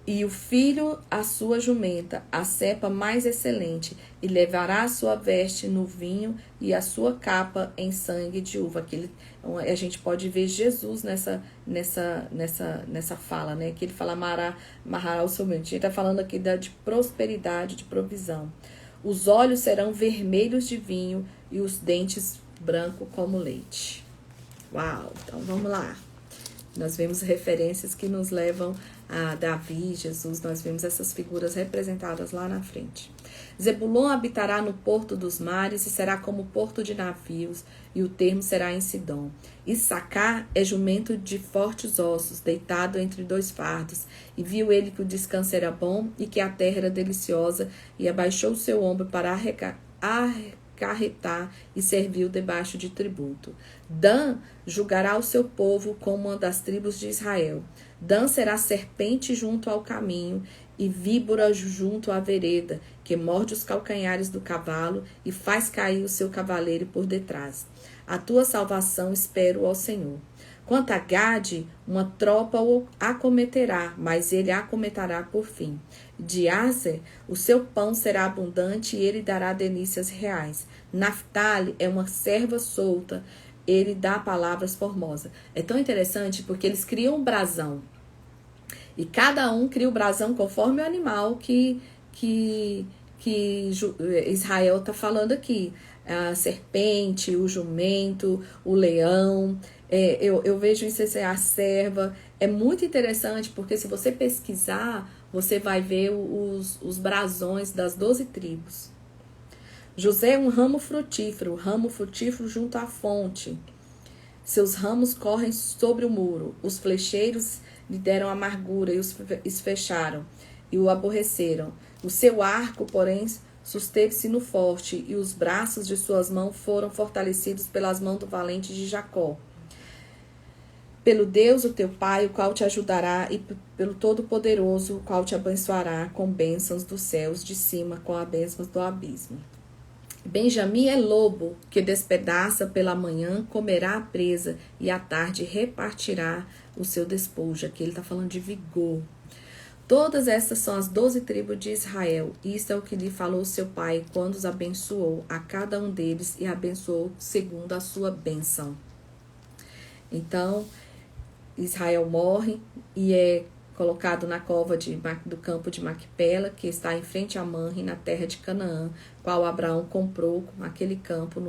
e o filho a sua jumenta, a cepa mais excelente, e levará a sua veste no vinho e a sua capa em sangue de uva. Aqui a gente pode ver Jesus nessa fala, né? Que ele fala amarrará o seu jumentinho. Ele está falando aqui de prosperidade, de provisão. Os olhos serão vermelhos de vinho e os dentes brancos como leite. Uau! Então vamos lá. Nós vemos referências que nos levam a Davi, Jesus, nós vemos essas figuras representadas lá na frente. Zebulon habitará no porto dos mares e será como porto de navios, e o termo será em Sidom. Issacar é jumento de fortes ossos, deitado entre dois fardos, e viu ele que o descanso era bom e que a terra era deliciosa, e abaixou o seu ombro para acarretar e serviu debaixo de tributo. Dan julgará o seu povo como uma das tribos de Israel. Dan será serpente junto ao caminho e víbora junto à vereda, que morde os calcanhares do cavalo e faz cair o seu cavaleiro por detrás. A tua salvação espero ao Senhor. Quanto a Gade, uma tropa o acometerá, mas ele a acometerá por fim. De Aser, o seu pão será abundante e ele dará delícias reais. Naftali é uma serva solta, ele dá palavras formosas. É tão interessante porque eles criam um brasão. E cada um cria o brasão conforme o animal que Israel está falando aqui. A serpente, o jumento, o leão. Eu vejo isso assim, a serva. É muito interessante porque se você pesquisar, você vai ver os brasões das 12 tribos. José é um ramo frutífero junto à fonte. Seus ramos correm sobre o muro. Os flecheiros lhe deram amargura e os fecharam e o aborreceram. O seu arco, porém, susteve-se no forte, e os braços de suas mãos foram fortalecidos pelas mãos do valente de Jacó. Pelo Deus, o teu Pai, o qual te ajudará, e pelo Todo-Poderoso, o qual te abençoará com bênçãos dos céus de cima, com as bênçãos do abismo. Benjamim é lobo, que despedaça pela manhã, comerá a presa, e à tarde repartirá o seu despojo. Aqui ele está falando de vigor. Todas essas são as 12 tribos de Israel. Isto é o que lhe falou seu pai quando os abençoou a cada um deles e abençoou segundo a sua bênção. Então, Israel morre e é colocado na cova do campo de Macpela, que está em frente a Manre, na terra de Canaã, qual Abraão comprou aquele campo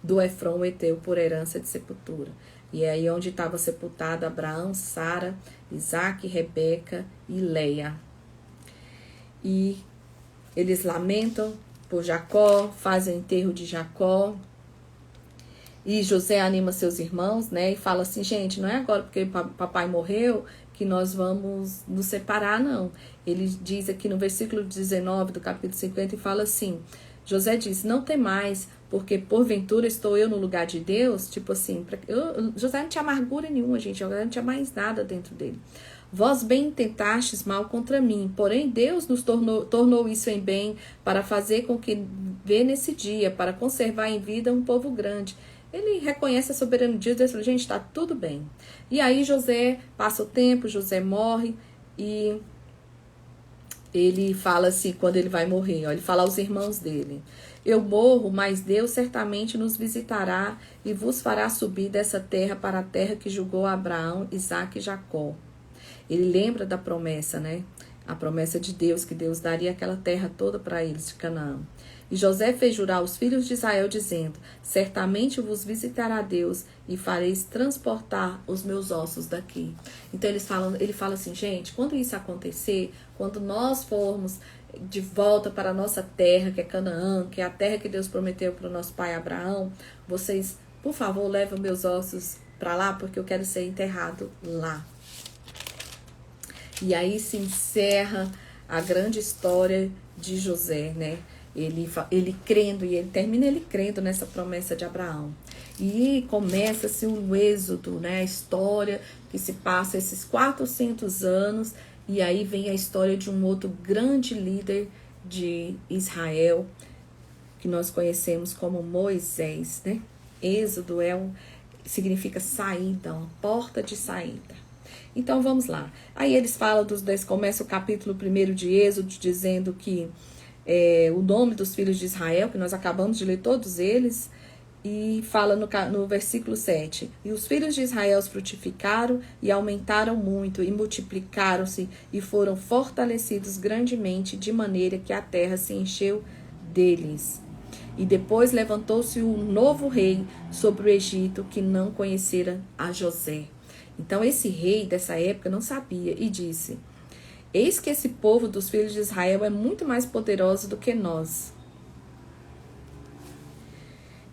do Efron o Eteu por herança de sepultura. E é aí onde estava sepultado Abraão, Sara, Isaque, Rebeca e Leia. E eles lamentam por Jacó, fazem o enterro de Jacó. E José anima seus irmãos, né? E fala assim, gente, não é agora porque papai morreu que nós vamos nos separar, não. Ele diz aqui no versículo 19 do capítulo 50 e fala assim, José diz, não temais, porque porventura estou eu no lugar de Deus? Tipo assim, José não tinha amargura nenhuma, gente, José não tinha mais nada dentro dele. Vós bem intentastes mal contra mim, porém Deus nos tornou isso em bem para fazer com que vê nesse dia, para conservar em vida um povo grande. Ele reconhece a soberania de Deus e fala, gente, está tudo bem. E aí José passa o tempo, José morre e ele fala assim, quando ele vai morrer, ó, ele fala aos irmãos dele, eu morro, mas Deus certamente nos visitará e vos fará subir dessa terra para a terra que julgou Abraão, Isaque e Jacó. Ele lembra da promessa, né? A promessa de Deus, que Deus daria aquela terra toda para eles de Canaã. E José fez jurar os filhos de Israel, dizendo, certamente vos visitará Deus e fareis transportar os meus ossos daqui. Então ele fala assim, gente, quando isso acontecer, quando nós formos de volta para a nossa terra, que é Canaã, que é a terra que Deus prometeu para o nosso pai Abraão, vocês, por favor, levem meus ossos para lá, porque eu quero ser enterrado lá. E aí se encerra a grande história de José, né? Ele crendo, e ele termina ele crendo nessa promessa de Abraão. E começa-se um êxodo, né? A história que se passa esses 400 anos, e aí vem a história de um outro grande líder de Israel, que nós conhecemos como Moisés, né? Êxodo significa saída, uma porta de saída. Então vamos lá. Aí eles falam começa o capítulo 1 de Êxodo, dizendo que o nome dos filhos de Israel, que nós acabamos de ler todos eles, e fala no versículo 7, e os filhos de Israel frutificaram e aumentaram muito, e multiplicaram-se, e foram fortalecidos grandemente, de maneira que a terra se encheu deles. E depois levantou-se um novo rei sobre o Egito, que não conhecera a José. Então esse rei dessa época não sabia e disse, eis que esse povo dos filhos de Israel é muito mais poderoso do que nós.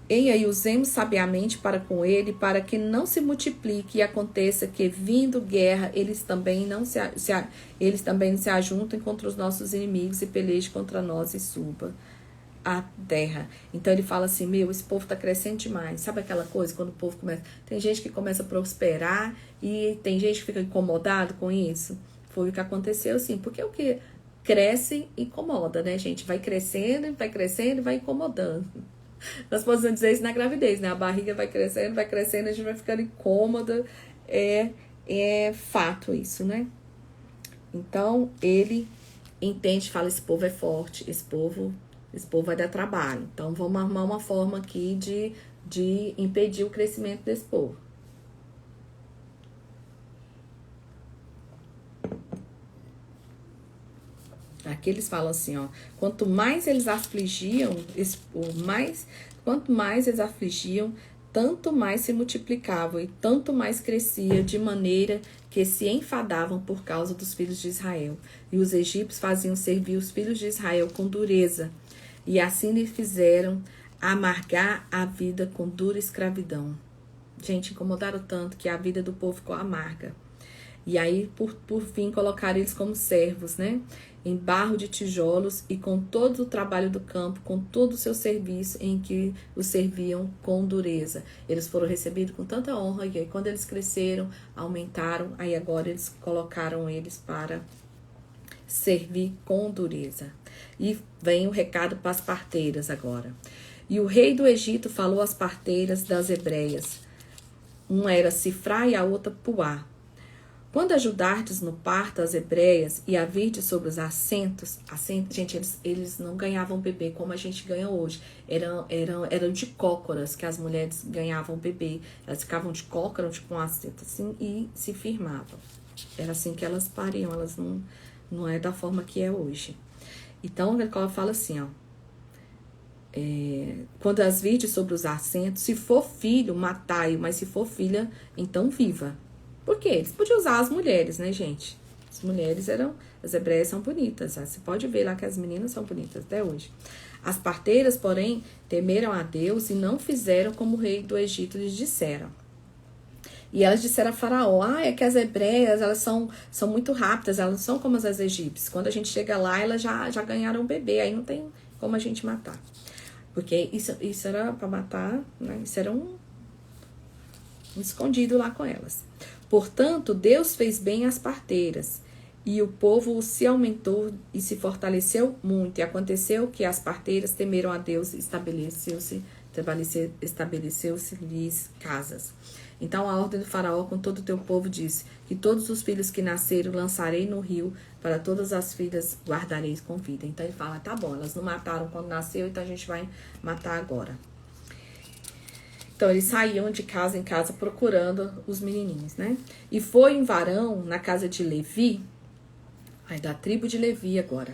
E aí usemos sabiamente para com ele, para que não se multiplique e aconteça que, vindo guerra, eles também não se ajuntem contra os nossos inimigos e pelejem contra nós e suba a terra. Então ele fala assim, esse povo está crescendo demais. Sabe aquela coisa quando o povo começa... Tem gente que começa a prosperar e tem gente que fica incomodado com isso. Foi o que aconteceu, assim, porque o que cresce incomoda, né, gente? Vai crescendo e vai incomodando. Nós podemos dizer isso na gravidez, né? A barriga vai crescendo, a gente vai ficando incômoda. É fato isso, né? Então ele entende, fala, esse povo é forte, esse povo vai dar trabalho. Então, vamos arrumar uma forma aqui de impedir o crescimento desse povo. Aqui eles falam assim, ó, quanto mais eles afligiam, tanto mais se multiplicavam e tanto mais crescia, de maneira que se enfadavam por causa dos filhos de Israel. E os egípcios faziam servir os filhos de Israel com dureza, e assim lhe fizeram amargar a vida com dura escravidão. Gente, incomodaram tanto que a vida do povo ficou amarga. E aí, por fim, colocaram eles como servos, né? Em barro de tijolos e com todo o trabalho do campo, com todo o seu serviço em que os serviam com dureza. Eles foram recebidos com tanta honra e aí quando eles cresceram, aumentaram, aí agora eles colocaram eles para servir com dureza. E vem o recado para as parteiras agora. E o rei do Egito falou às parteiras das hebreias. Uma era Sifrá e a outra Puá. Quando ajudardes no parto as hebreias e a virdes sobre os assentos, gente, eles não ganhavam bebê como a gente ganha hoje. Eram de cócoras que as mulheres ganhavam bebê. Elas ficavam de cócora, com um assento assim, e se firmavam. Era assim que elas pariam, elas não é da forma que é hoje. Então, ela fala assim, ó. Quando as virdes sobre os assentos, se for filho, matai-o, mas se for filha, então viva. Por quê? Eles podiam usar as mulheres, né, gente? As mulheres as hebreias são bonitas. Você pode ver lá que as meninas são bonitas até hoje. As parteiras, porém, temeram a Deus e não fizeram como o rei do Egito lhes disseram. E elas disseram a Faraó, é que as hebreias, elas são muito rápidas, elas não são como as egípcias. Quando a gente chega lá, elas já ganharam um bebê, aí não tem como a gente matar. Porque isso era para matar, né? Isso era um escondido lá com elas. Portanto, Deus fez bem às parteiras, e o povo se aumentou e se fortaleceu muito. E aconteceu que as parteiras temeram a Deus, estabeleceu-se-lhes casas. Então a ordem do faraó com todo o teu povo disse, que todos os filhos que nasceram lançarei no rio, para todas as filhas guardareis com vida. Então ele fala, tá bom, elas não mataram quando nasceu, então a gente vai matar agora. Então eles saíam de casa em casa procurando os menininhos, né? E foi um varão na casa de Levi, da tribo de Levi agora.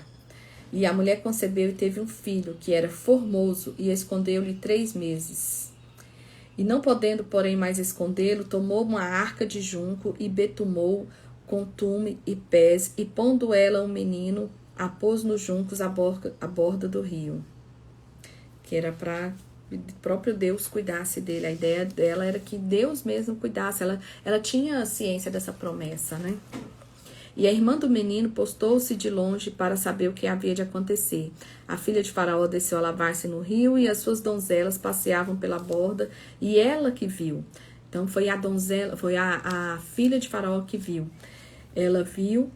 E a mulher concebeu e teve um filho, que era formoso, e escondeu-lhe 3 meses. E não podendo, porém, mais escondê-lo, tomou uma arca de junco e betumou com tume e pés, e pondo ela o menino, a pôs nos juncos à borda do rio. Que era para o próprio Deus cuidasse dele. A ideia dela era que Deus mesmo cuidasse. Ela tinha ciência dessa promessa, né? E a irmã do menino postou-se de longe para saber o que havia de acontecer. A filha de Faraó desceu a lavar-se no rio e as suas donzelas passeavam pela borda, e ela que viu. Então foi a filha de Faraó que viu. Ela viu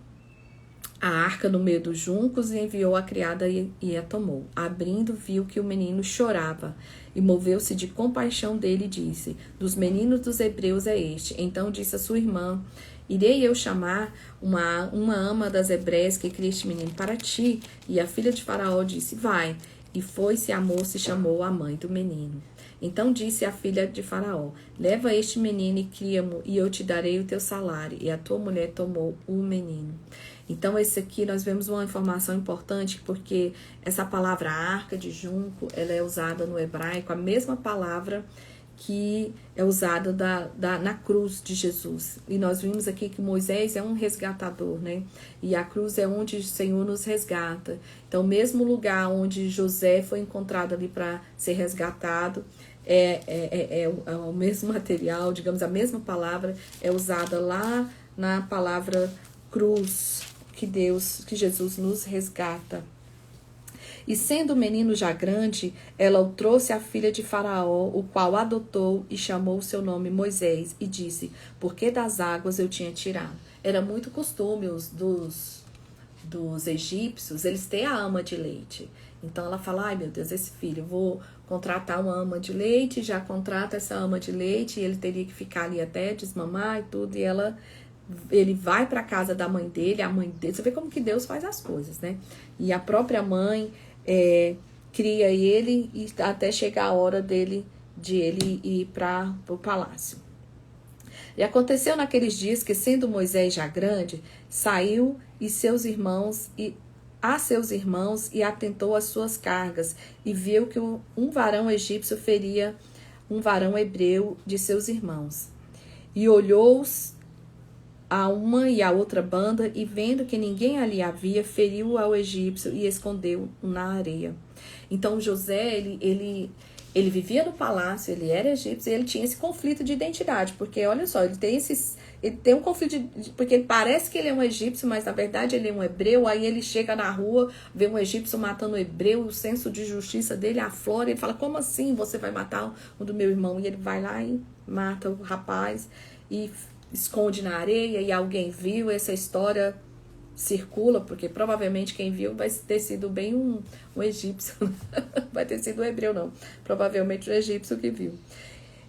a arca no meio dos juncos e enviou a criada e a tomou. Abrindo, viu que o menino chorava e moveu-se de compaixão dele e disse, dos meninos dos hebreus é este. Então disse a sua irmã, irei eu chamar uma ama das hebreias que cria este menino para ti? E a filha de Faraó disse, vai. E foi-se a moça e chamou a mãe do menino. Então disse a filha de Faraó, leva este menino e cria-mo, e eu te darei o teu salário. E a tua mulher tomou o menino. Então esse aqui nós vemos uma informação importante, porque essa palavra arca de junco, ela é usada no hebraico, a mesma palavra que é usada na cruz de Jesus. E nós vimos aqui que Moisés é um resgatador, né? E a cruz é onde o Senhor nos resgata. Então, o mesmo lugar onde José foi encontrado ali para ser resgatado, é o mesmo material, digamos, a mesma palavra é usada lá na palavra cruz, que Jesus nos resgata. E sendo o menino já grande, ela o trouxe à filha de Faraó, o qual adotou e chamou o seu nome Moisés, e disse, porque das águas eu tinha tirado. Era muito costume dos egípcios, eles têm a ama de leite. Então ela fala, ai meu Deus, esse filho, eu vou contratar uma ama de leite, já contrata essa ama de leite, e ele teria que ficar ali até desmamar e tudo, e ele vai para a casa da mãe dele, a mãe dele, você vê como que Deus faz as coisas, né? E a própria mãe cria ele e até chegar a hora de ele ir para o palácio. E aconteceu naqueles dias que, sendo Moisés já grande, saiu a seus irmãos e atentou às suas cargas, e viu que um varão egípcio feria um varão hebreu de seus irmãos. E olhou a uma e a outra banda, e vendo que ninguém ali havia, feriu ao egípcio e escondeu na areia. Então José, ele vivia no palácio, ele era egípcio, e ele tinha esse conflito de identidade, porque olha só, ele tem um conflito porque ele parece que ele é um egípcio, mas na verdade ele é um hebreu. Aí ele chega na rua, vê um egípcio matando um hebreu, o senso de justiça dele aflora, ele fala, como assim você vai matar um do meu irmão? E ele vai lá e mata o rapaz e esconde na areia, e alguém viu. Essa história circula, porque provavelmente quem viu vai ter sido bem um egípcio, vai ter sido um hebreu não, provavelmente o egípcio que viu.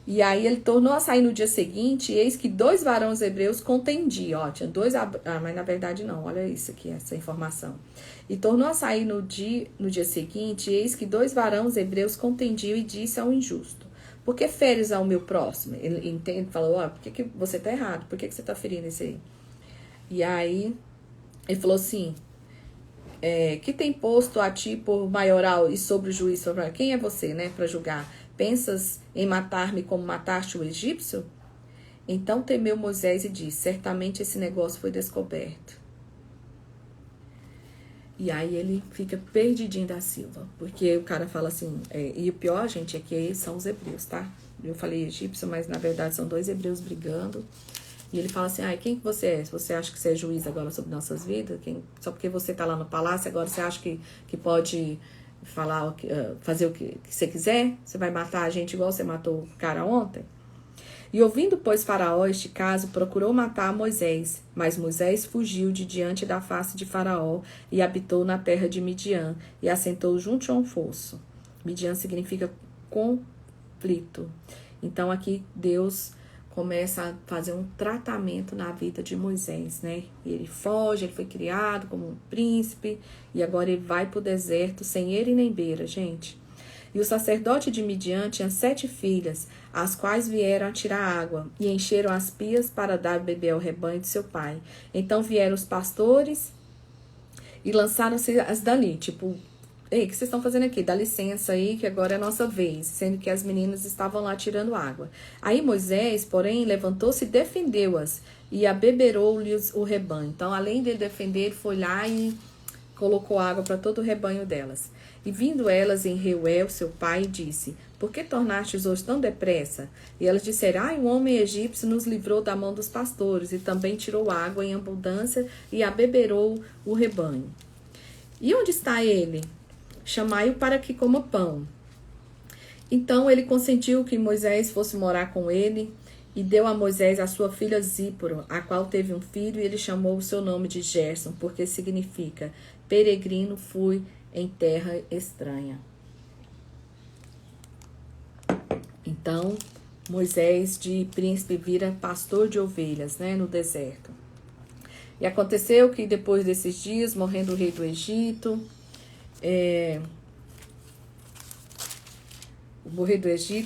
E aí ele tornou a sair no dia seguinte, e eis que 2 varões hebreus contendiam, tinha 2, mas na verdade não, olha isso aqui, essa informação. E tornou a sair no dia seguinte, e eis que 2 varões hebreus contendiam, e disse ao injusto, por que feres ao meu próximo? Ele entende, falou, por que você está errado? Por que você está ferindo esse aí? E aí, ele falou assim, que tem posto a ti por maioral e sobre o juiz sobre quem é você, né, para julgar? Pensas em matar-me como mataste o egípcio? Então temeu Moisés e disse, certamente esse negócio foi descoberto. E aí ele fica perdidinho da Silva, porque o cara fala assim, e o pior, gente, é que são os hebreus, tá? Eu falei egípcio, mas na verdade são 2 hebreus brigando. E ele fala assim, quem que você é? Você acha que você é juiz agora sobre nossas vidas? Só porque você tá lá no palácio, agora você acha que pode falar, fazer o que você quiser? Você vai matar a gente igual você matou o cara ontem? E ouvindo, pois, Faraó este caso, procurou matar Moisés. Mas Moisés fugiu de diante da face de Faraó e habitou na terra de Midian e assentou junto a um fosso. Midian significa conflito. Então aqui Deus começa a fazer um tratamento na vida de Moisés, né? Ele foge, ele foi criado como um príncipe e agora ele vai para o deserto sem ele nem beira, gente. E o sacerdote de Midian tinha 7 filhas, as quais vieram a tirar água, e encheram as pias para dar beber ao rebanho de seu pai. Então vieram os pastores e lançaram-se as dali, tipo, ei, o que vocês estão fazendo aqui? Dá licença aí, que agora é a nossa vez, sendo que as meninas estavam lá tirando água. Aí Moisés, porém, levantou-se e defendeu-as, e abeberou-lhes o rebanho. Então, além de defender, ele foi lá e colocou água para todo o rebanho delas. E vindo elas em Reuel, seu pai, disse, por que tornastes hoje tão depressa? E elas disseram, o homem egípcio nos livrou da mão dos pastores, e também tirou água em abundância, e abeberou o rebanho. E onde está ele? Chamai-o para que coma pão. Então ele consentiu que Moisés fosse morar com ele, e deu a Moisés a sua filha Zípora, a qual teve um filho, e ele chamou o seu nome de Gerson, porque significa, peregrino fui em terra estranha. Então, Moisés de príncipe vira pastor de ovelhas, né, no deserto. E aconteceu que depois desses dias, morrendo o rei do Egito,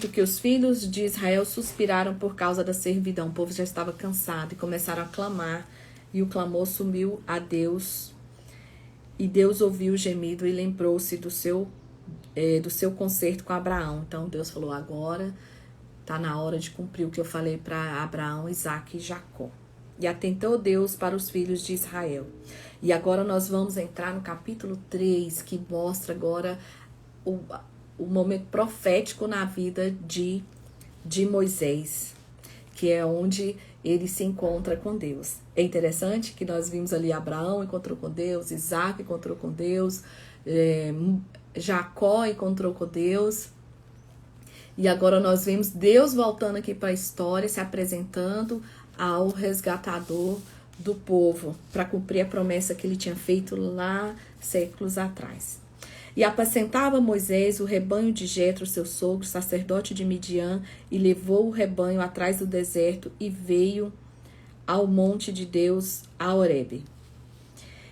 que os filhos de Israel suspiraram por causa da servidão. O povo já estava cansado e começaram a clamar, e o clamor sumiu a Deus. E Deus ouviu o gemido e lembrou-se do seu concerto com Abraão. Então Deus falou, agora está na hora de cumprir o que eu falei para Abraão, Isaque e Jacó. E atentou Deus para os filhos de Israel. E agora nós vamos entrar no capítulo 3, que mostra agora o momento profético na vida de Moisés, que é onde ele se encontra com Deus. É interessante que nós vimos ali Abraão encontrou com Deus, Isaac encontrou com Deus, Jacó encontrou com Deus. E agora nós vemos Deus voltando aqui para a história, se apresentando ao resgatador do povo, para cumprir a promessa que ele tinha feito lá séculos atrás. E apacentava Moisés o rebanho de Jetro, seu sogro, sacerdote de Midian, e levou o rebanho atrás do deserto e veio ao monte de Deus, a Horebe.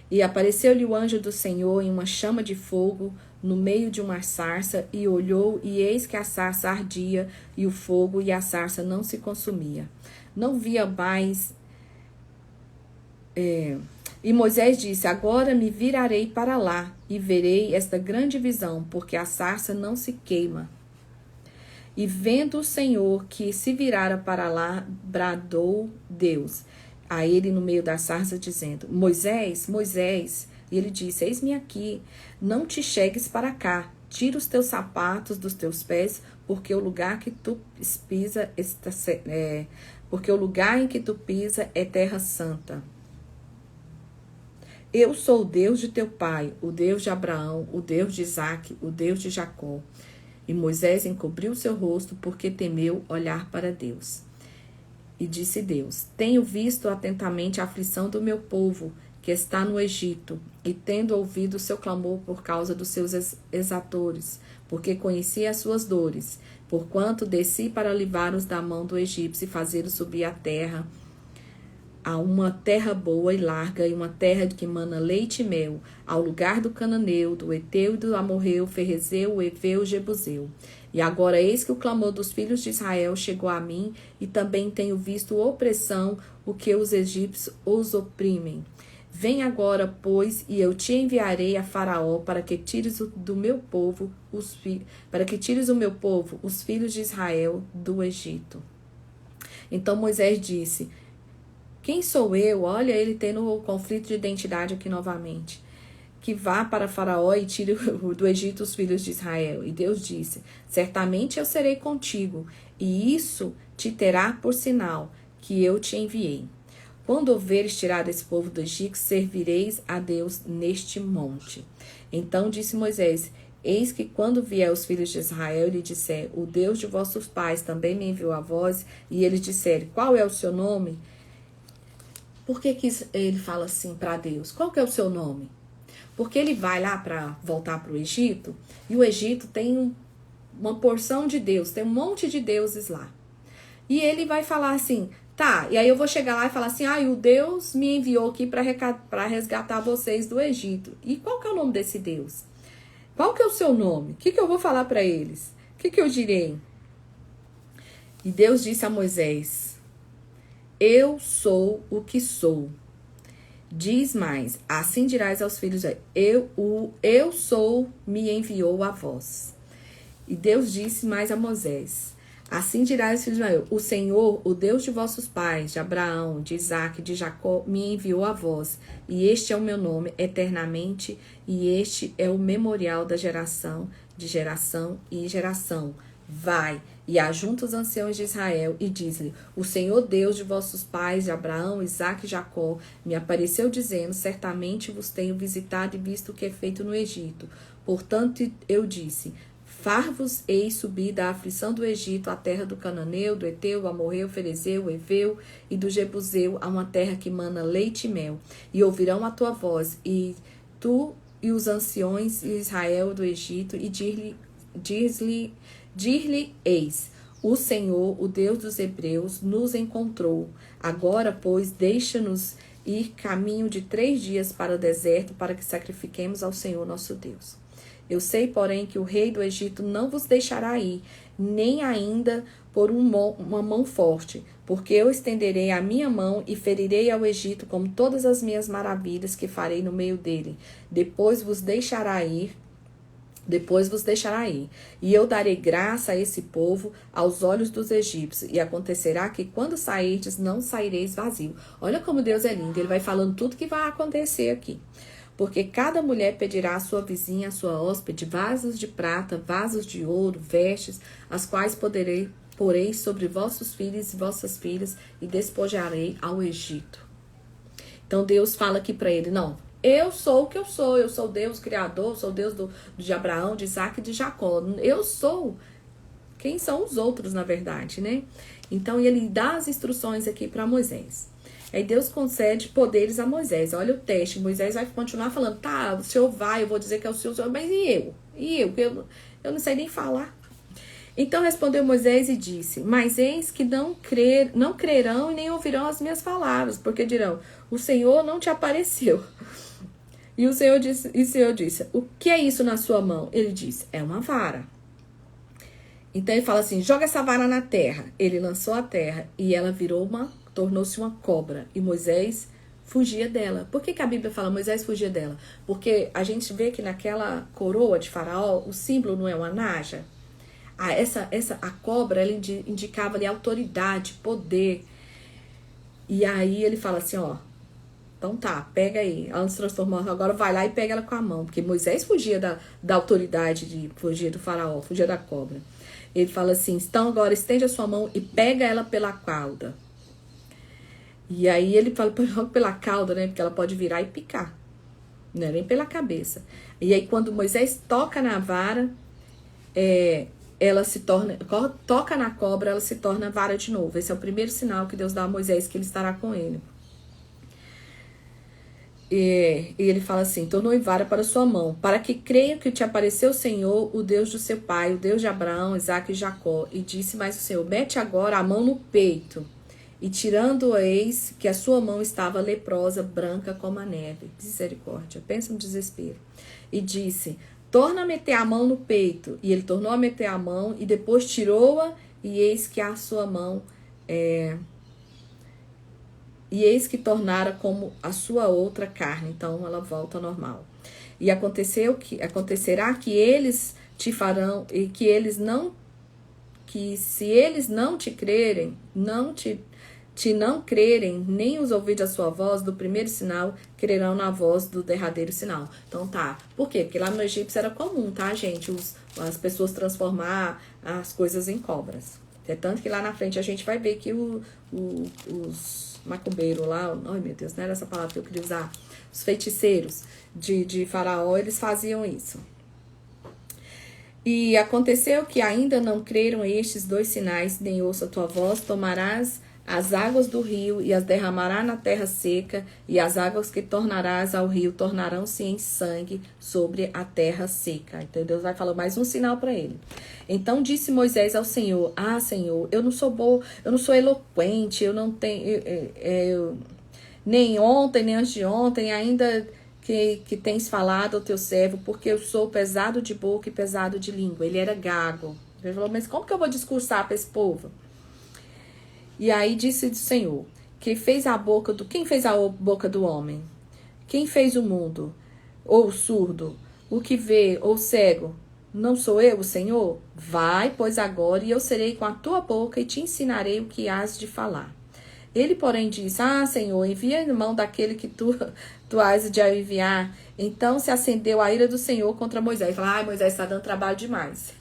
E apareceu-lhe o anjo do Senhor em uma chama de fogo no meio de uma sarça, e olhou, e eis que a sarça ardia, e o fogo e a sarça não se consumia. Não via mais... E Moisés disse, agora me virarei para lá e verei esta grande visão, porque a sarça não se queima. E vendo o Senhor que se virara para lá, bradou Deus a ele no meio da sarça, dizendo, Moisés, Moisés. E ele disse, eis-me aqui, não te chegues para cá, tira os teus sapatos dos teus pés, porque o lugar que tu pisa porque o lugar em que tu pisa é terra santa. Eu sou o Deus de teu pai, o Deus de Abraão, o Deus de Isaque, o Deus de Jacó. E Moisés encobriu seu rosto, porque temeu olhar para Deus. E disse Deus, tenho visto atentamente a aflição do meu povo, que está no Egito, e tendo ouvido o seu clamor por causa dos seus exatores, porque conheci as suas dores, porquanto desci para livrar-os da mão do egípcio e fazê-los subir à terra a uma terra boa e larga, e uma terra que mana leite e mel, ao lugar do cananeu, do Eteu, do Amorreu, Ferezeu, Eveu, Jebuseu. E agora eis que o clamor dos filhos de Israel chegou a mim, e também tenho visto opressão, o que os egípcios os oprimem. Vem agora, pois, e eu te enviarei a Faraó para que tires do meu povo para que tires o meu povo, os filhos de Israel, do Egito. Então Moisés disse: quem sou eu? Olha, ele tendo o conflito de identidade aqui novamente. Que vá para Faraó e tire do Egito os filhos de Israel. E Deus disse: certamente eu serei contigo, e isso te terá por sinal que eu te enviei. Quando houveres tirado esse povo do Egito, servireis a Deus neste monte. Então disse Moisés: eis que quando vier os filhos de Israel e lhe disser: o Deus de vossos pais também me enviou a vós, e eles disserem: qual é o seu nome? Por que ele fala assim para Deus? Qual que é o seu nome? Porque ele vai lá para voltar para o Egito, e o Egito tem uma porção de Deus, tem um monte de deuses lá. E ele vai falar assim: tá, e aí eu vou chegar lá e falar assim: o Deus me enviou aqui para resgatar vocês do Egito. E qual que é o nome desse Deus? Qual que é o seu nome? O que eu vou falar para eles? O que eu direi? E Deus disse a Moisés: eu sou o que sou. Diz mais: assim dirás aos filhos de Israel: eu sou, me enviou a vós. E Deus disse mais a Moisés: assim dirás aos filhos de Israel: o Senhor, o Deus de vossos pais, de Abraão, de Isaque, de Jacó, me enviou a vós. E este é o meu nome eternamente, e este é o memorial da geração, de geração em geração. Vai e ajunta os anciãos de Israel e diz-lhe: o Senhor Deus de vossos pais, de Abraão, Isaque e Jacó, me apareceu dizendo: certamente vos tenho visitado e visto o que é feito no Egito. Portanto eu disse: far-vos-ei subir da aflição do Egito à terra do Cananeu, do Eteu, do Amorreu, Ferezeu, Eveu e do Jebuseu, a uma terra que mana leite e mel. E ouvirão a tua voz, e tu e os anciões de Israel do Egito, e dir-lhe eis: o Senhor, o Deus dos Hebreus, nos encontrou. Agora, pois, deixa-nos ir caminho de 3 dias para o deserto, para que sacrifiquemos ao Senhor nosso Deus. Eu sei, porém, que o rei do Egito não vos deixará ir, nem ainda por uma mão forte, porque eu estenderei a minha mão e ferirei ao Egito como todas as minhas maravilhas que farei no meio dele. Depois vos deixará ir, e eu darei graça a esse povo aos olhos dos egípcios, e acontecerá que quando sairdes, não saireis vazio. Olha como Deus é lindo, ele vai falando tudo que vai acontecer aqui. Porque cada mulher pedirá à sua vizinha, à sua hóspede, vasos de prata, vasos de ouro, vestes, as quais porei sobre vossos filhos e vossas filhas, e despojarei ao Egito. Então Deus fala aqui para ele: não, eu sou o que eu sou Deus criador, sou Deus de Abraão, de Isaque e de Jacó. Eu sou. Quem são os outros, na verdade, né? Então ele dá as instruções aqui para Moisés. Aí Deus concede poderes a Moisés. Olha o teste. Moisés vai continuar falando: tá, o senhor vai, eu vou dizer que é o senhor, mas e eu? Eu não sei nem falar. Então respondeu Moisés e disse: mas eis que não crerão e nem ouvirão as minhas palavras, porque dirão: o Senhor não te apareceu. E o Senhor disse: o que é isso na sua mão? Ele disse: é uma vara. Então ele fala assim: joga essa vara na terra. Ele lançou a terra e ela tornou-se uma cobra. E Moisés fugia dela. Por que a Bíblia fala Moisés fugia dela? Porque a gente vê que naquela coroa de Faraó, o símbolo não é uma naja. A cobra, ela indicava ali autoridade, poder. E aí ele fala assim: ó, então tá, pega aí. Ela se transformou, agora vai lá e pega ela com a mão. Porque Moisés fugia da autoridade, fugia do Faraó, fugia da cobra. Ele fala assim: então agora estende a sua mão e pega ela pela cauda. E aí ele fala pela cauda, né? Porque ela pode virar e picar. Não é nem pela cabeça. E aí quando Moisés toca na vara, ela se torna, toca na cobra, ela se torna vara de novo. Esse é o primeiro sinal que Deus dá a Moisés, que ele estará com ele. E ele fala assim: tornou em vara para sua mão, para que creiam que te apareceu o Senhor, o Deus do seu pai, o Deus de Abraão, Isaque e Jacó. E disse mais o Senhor: mete agora a mão no peito. E tirando eis que a sua mão estava leprosa, branca como a neve. Misericórdia, pensa no desespero. E disse, torna a meter a mão no peito. E ele tornou a meter a mão e depois tirou-a e eis que a sua mão... E eis que tornara como a sua outra carne. Então ela volta ao normal. E acontecerá que eles te farão, e que eles não, que se eles não te crerem, não crerem, nem os ouvidos a sua voz do primeiro sinal, crerão na voz do derradeiro sinal. Então tá. Por quê? Porque lá no Egito era comum, tá, gente? As pessoas transformar as coisas em cobras. É tanto que lá na frente a gente vai ver que os macumbeiros lá, ai meu Deus, não era essa palavra que eu queria usar, os feiticeiros de Faraó, eles faziam isso. E aconteceu que ainda não creram estes dois sinais, nem ouça a tua voz, tomarás as águas do rio e as derramarás na terra seca, e as águas que tornarás ao rio tornarão-se em sangue sobre a terra seca. Então Deus vai falar mais um sinal para ele. Então disse Moisés ao Senhor, Senhor, eu não sou boa, eu não sou eloquente, eu não tenho, nem ontem, nem antes de ontem, ainda que tens falado ao teu servo, porque eu sou pesado de boca e pesado de língua. Ele era gago. Ele falou, mas como que eu vou discursar para esse povo? E aí disse o Senhor, quem fez a boca do homem? Quem fez o mundo? Ou o surdo? O que vê? Ou o cego? Não sou eu, o Senhor? Vai, pois agora, e eu serei com a tua boca e te ensinarei o que has de falar. Ele, porém, disse, Senhor, envia em mão daquele que tu has de enviar. Então se acendeu a ira do Senhor contra Moisés. Fala, Moisés está dando trabalho demais.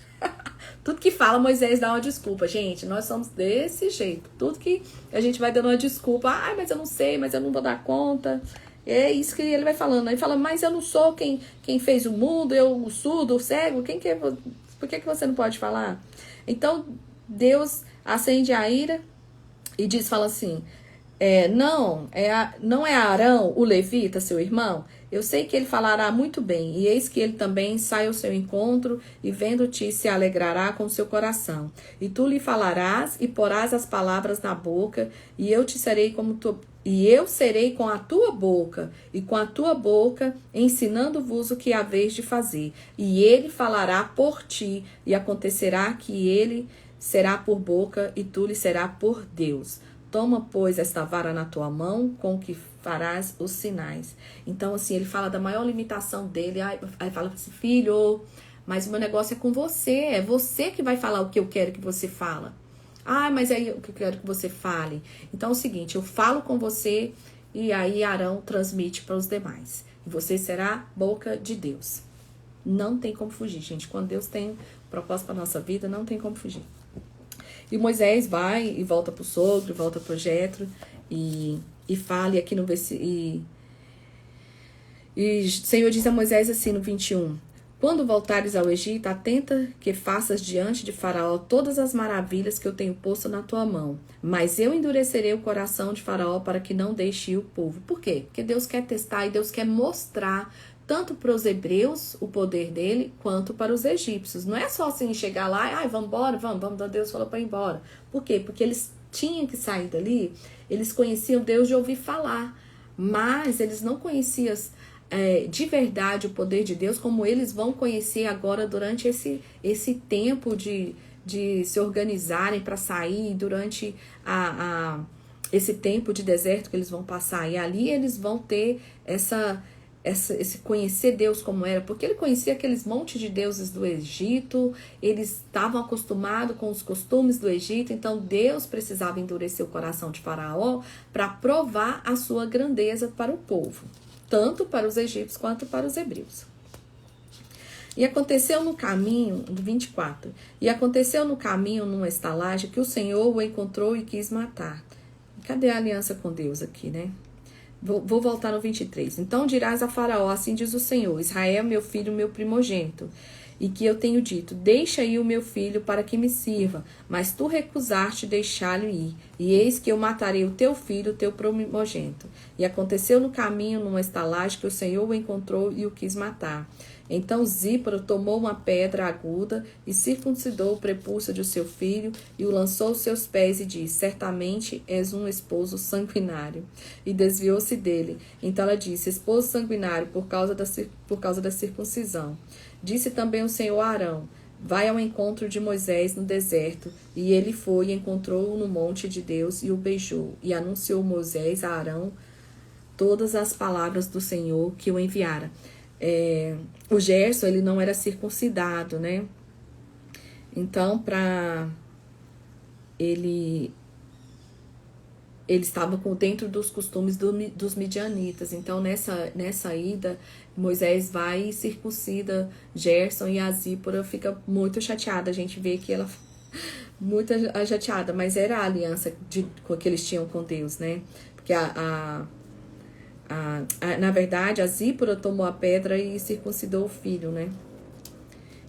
Tudo que fala, Moisés dá uma desculpa. Gente, nós somos desse jeito. Tudo que a gente vai dando uma desculpa. Mas eu não sei, mas eu não vou dar conta. É isso que ele vai falando. Ele fala, mas eu não sou quem fez o mundo, eu, o surdo, o cego. Quem que é? Por que você não pode falar? Então, Deus acende a ira e fala assim, não é Arão, o levita, seu irmão? Eu sei que ele falará muito bem, e eis que ele também sai ao seu encontro, e vendo-te se alegrará com o seu coração. E tu lhe falarás, e porás as palavras na boca, e eu serei com a tua boca, e com a tua boca, ensinando-vos o que haveis de fazer. E ele falará por ti, e acontecerá que ele será por boca, e tu lhe será por Deus. Toma, pois, esta vara na tua mão, com que farás os sinais. Então, assim, ele fala da maior limitação dele. Aí fala assim, filho, mas o meu negócio é com você. É você que vai falar o que eu quero que você fala. Mas aí o que eu quero que você fale. Então, é o seguinte, eu falo com você e aí Arão transmite para os demais. E você será boca de Deus. Não tem como fugir, gente. Quando Deus tem propósito para nossa vida, não tem como fugir. E Moisés vai e volta para o sogro, volta para o Jetro e fala aqui no versículo. E o Senhor diz a Moisés assim no 21. Quando voltares ao Egito, atenta que faças diante de Faraó todas as maravilhas que eu tenho posto na tua mão. Mas eu endurecerei o coração de Faraó para que não deixe o povo. Por quê? Porque Deus quer testar e Deus quer mostrar tanto para os hebreus o poder dele, quanto para os egípcios. Não é só assim chegar lá e vamos embora, vamos, Deus falou para ir embora. Por quê? Porque eles tinham que sair dali, eles conheciam Deus de ouvir falar, mas eles não conheciam de verdade o poder de Deus como eles vão conhecer agora durante esse tempo de se organizarem para sair, durante esse tempo de deserto que eles vão passar. E ali eles vão ter esse conhecer Deus como era, porque ele conhecia aqueles montes de deuses do Egito, eles estavam acostumados com os costumes do Egito, então Deus precisava endurecer o coração de Faraó para provar a sua grandeza para o povo, tanto para os egípcios quanto para os hebreus. E aconteceu no caminho, 24, e aconteceu no caminho, numa estalagem, que o Senhor o encontrou e quis matar. Cadê a aliança com Deus aqui, né? Vou voltar no 23. Então dirás a Faraó, assim diz o Senhor, Israel, meu filho, meu primogênito, e que eu tenho dito, deixa aí o meu filho para que me sirva, mas tu recusaste deixá-lo ir, e eis que eu matarei o teu filho, o teu primogênito. E aconteceu no caminho, numa estalagem, que o Senhor o encontrou e o quis matar. Então Zípora tomou uma pedra aguda e circuncidou o prepúcio de seu filho e o lançou aos seus pés e disse: certamente és um esposo sanguinário. E desviou-se dele. Então ela disse: esposo sanguinário, por causa da circuncisão. Disse também o Senhor a Arão: vai ao encontro de Moisés no deserto. E ele foi e encontrou-o no monte de Deus e o beijou. E anunciou Moisés a Arão todas as palavras do Senhor que o enviara. O Gerson, ele não era circuncidado, né? Então, ele estava dentro dos costumes dos midianitas. Então, nessa ida, Moisés vai e circuncida Gerson, e a Zípora fica muito chateada. A gente vê que ela muito chateada, mas era a aliança que eles tinham com Deus, né? Porque na verdade, a Zípora tomou a pedra e circuncidou o filho, né?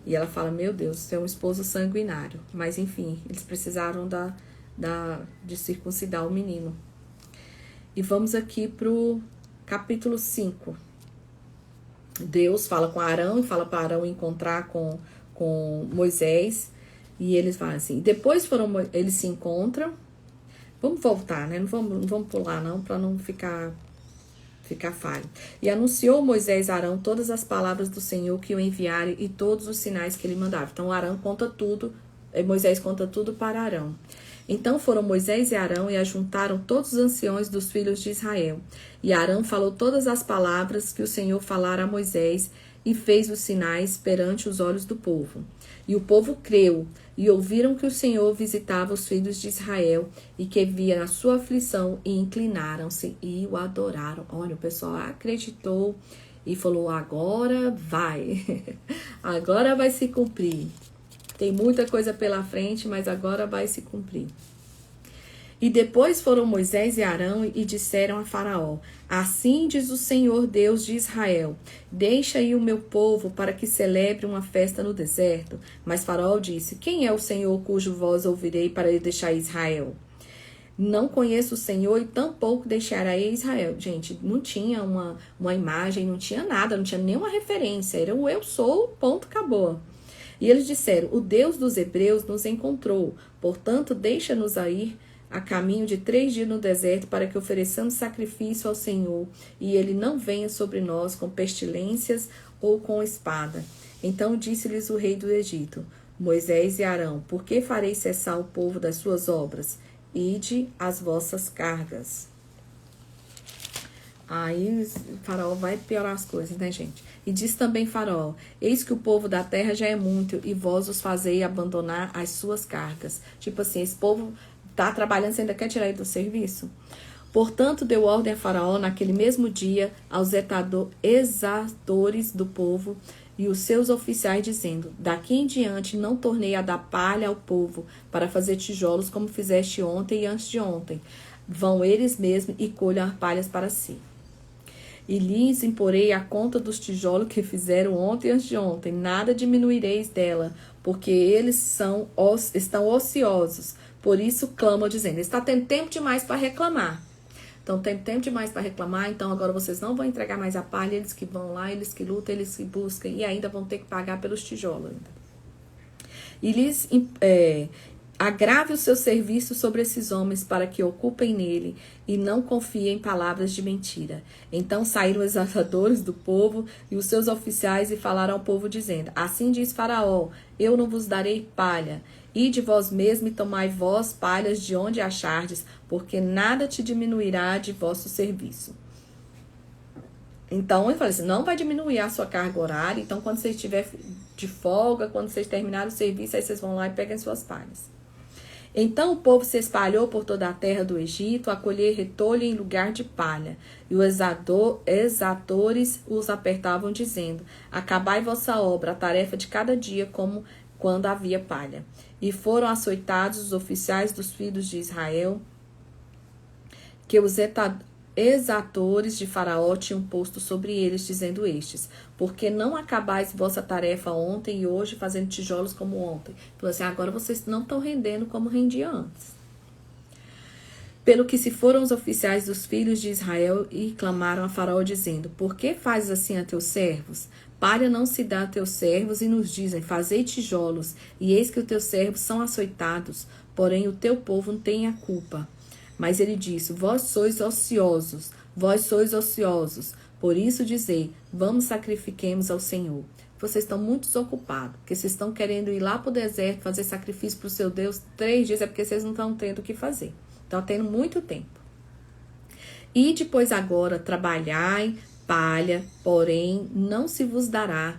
E ela fala: meu Deus, você é um esposo sanguinário. Mas enfim, eles precisaram de circuncidar o menino. E vamos aqui pro capítulo 5. Deus fala com Arão e fala para Arão encontrar com Moisés. E eles falam assim: depois eles se encontram. Vamos voltar, né? Não vamos pular não, para não ficar falho. E anunciou Moisés a Arão todas as palavras do Senhor que o enviara e todos os sinais que ele mandava. Então Arão conta tudo, Moisés conta tudo para Arão. Então foram Moisés e Arão e ajuntaram todos os anciões dos filhos de Israel. E Arão falou todas as palavras que o Senhor falara a Moisés e fez os sinais perante os olhos do povo. E o povo creu, e ouviram que o Senhor visitava os filhos de Israel, e que via a sua aflição, e inclinaram-se e o adoraram. Olha, o pessoal acreditou e falou: agora vai, agora vai se cumprir. Tem muita coisa pela frente, mas agora vai se cumprir. E depois foram Moisés e Arão e disseram a Faraó: assim diz o Senhor Deus de Israel: deixa aí o meu povo para que celebre uma festa no deserto. Mas Faraó disse: quem é o Senhor cujo voz ouvirei para lhe deixar Israel? Não conheço o Senhor e tampouco deixarei Israel. Gente, não tinha uma imagem, não tinha nada, não tinha nenhuma referência. Era o eu sou, ponto, acabou. E eles disseram: o Deus dos hebreus nos encontrou, portanto deixa-nos ir a caminho de 3 dias no deserto, para que ofereçamos sacrifício ao Senhor, e ele não venha sobre nós com pestilências ou com espada. Então disse-lhes o rei do Egito: Moisés e Arão, por que farei cessar o povo das suas obras? Ide as vossas cargas. Aí o Faraó vai piorar as coisas, né, gente? E diz também Faraó: eis que o povo da terra já é muito, e vós os fazei abandonar as suas cargas. Tipo assim, esse povo tá trabalhando, você ainda quer tirar ele do serviço? Portanto, deu ordem a Faraó naquele mesmo dia aos exatores do povo e os seus oficiais, dizendo: daqui em diante não tornei a dar palha ao povo para fazer tijolos como fizeste ontem e antes de ontem. Vão eles mesmos e colham as palhas para si. E lhes imporei a conta dos tijolos que fizeram ontem e antes de ontem. Nada diminuireis dela, porque eles estão ociosos. Por isso clamam, dizendo: está tendo tempo demais para reclamar. Então tem tempo demais para reclamar, então agora vocês não vão entregar mais a palha, eles que vão lá, eles que lutam, eles que buscam, e ainda vão ter que pagar pelos tijolos ainda. E lhes agrave o seu serviço sobre esses homens, para que ocupem nele e não confiem em palavras de mentira. Então saíram os exatores do povo e os seus oficiais e falaram ao povo, dizendo: assim diz Faraó: eu não vos darei palha. Ide vós mesmo e tomai vós palhas de onde achardes, porque nada te diminuirá de vosso serviço. Então, ele fala assim: não vai diminuir a sua carga horária. Então, quando vocês estiver de folga, quando vocês terminarem o serviço, aí vocês vão lá e pegam suas palhas. Então o povo se espalhou por toda a terra do Egito, a colher retolho em lugar de palha. E os exatores os apertavam, dizendo: acabai vossa obra, a tarefa de cada dia, como quando havia palha. E foram açoitados os oficiais dos filhos de Israel, que os exatores de Faraó tinham posto sobre eles, dizendo estes: porque não acabais vossa tarefa ontem e hoje, fazendo tijolos como ontem? Falou assim: agora vocês não estão rendendo como rendia antes. Pelo que se foram os oficiais dos filhos de Israel e clamaram a Faraó, dizendo: por que fazes assim a teus servos? palha não se dá a teus servos, e nos dizem, fazei tijolos, e eis que os teus servos são açoitados, porém o teu povo não tem a culpa. Mas ele disse, vós sois ociosos, por isso dizei, vamos sacrifiquemos ao Senhor. Vocês estão muito desocupados, porque vocês estão querendo ir lá para o deserto, fazer sacrifício para o seu Deus 3 dias, é porque vocês não estão tendo o que fazer. Estão tendo muito tempo. E depois agora, trabalhai, palha, porém não se vos dará.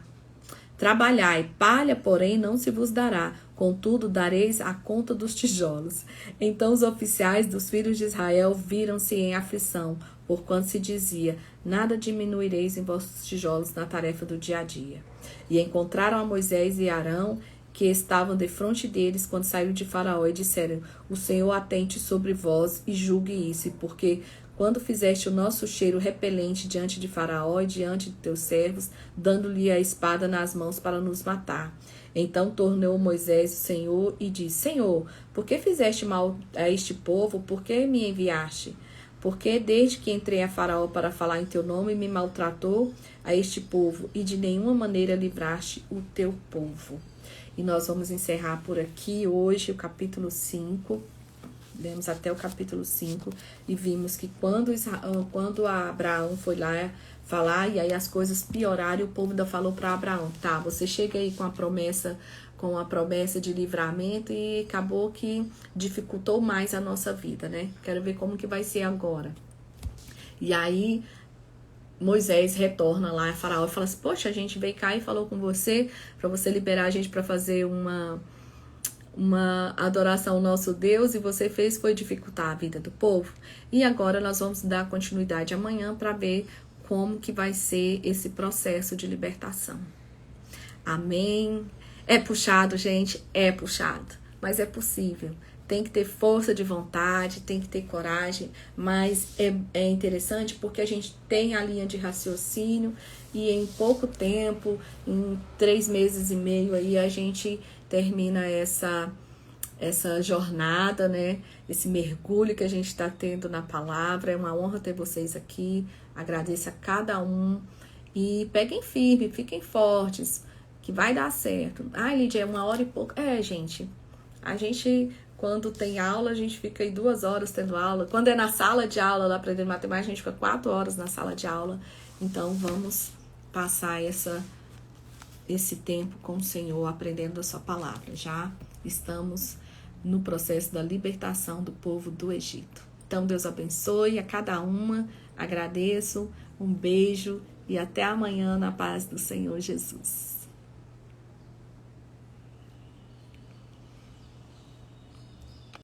Trabalhai, palha, porém não se vos dará. Contudo, dareis a conta dos tijolos. Então os oficiais dos filhos de Israel viram-se em aflição, porquanto se dizia, nada diminuireis em vossos tijolos na tarefa do dia a dia. E encontraram a Moisés e Arão, que estavam defronte deles quando saiu de Faraó, e disseram, o Senhor atente sobre vós e julgue isso, porque quando fizeste o nosso cheiro repelente diante de Faraó e diante de teus servos, dando-lhe a espada nas mãos para nos matar. Então tornou Moisés o Senhor e disse, Senhor, por que fizeste mal a este povo? Por que me enviaste? Porque desde que entrei a Faraó para falar em teu nome, me maltratou a este povo, e de nenhuma maneira livraste o teu povo. E nós vamos encerrar por aqui hoje o capítulo 5. Lemos até o capítulo 5 e vimos que quando Abraão foi lá falar, e aí as coisas pioraram, e o povo ainda falou para Abraão, tá, você chega aí com a promessa de livramento, e acabou que dificultou mais a nossa vida, né? Quero ver como que vai ser agora. E aí Moisés retorna lá a Faraó e fala assim, poxa, a gente veio cá e falou com você, para você liberar a gente para fazer uma adoração ao nosso Deus, e você foi dificultar a vida do povo. E agora nós vamos dar continuidade amanhã para ver como que vai ser esse processo de libertação. Amém? É puxado, gente? É puxado, mas é possível. Tem que ter força de vontade, tem que ter coragem, mas é interessante porque a gente tem a linha de raciocínio, e em pouco tempo, em 3 meses e meio aí, a gente termina essa jornada, né? Esse mergulho que a gente está tendo na palavra. É uma honra ter vocês aqui. Agradeço a cada um. E peguem firme, fiquem fortes, que vai dar certo. Ai, Lídia, é 1 hora e pouco. Gente. A gente, quando tem aula, a gente fica aí 2 horas tendo aula. Quando é na sala de aula, lá aprendendo matemática, a gente fica 4 horas na sala de aula. Então, vamos passar esse tempo com o Senhor, aprendendo a sua palavra. Já estamos no processo da libertação do povo do Egito. Então, Deus abençoe a cada uma. Agradeço, um beijo e até amanhã na paz do Senhor Jesus.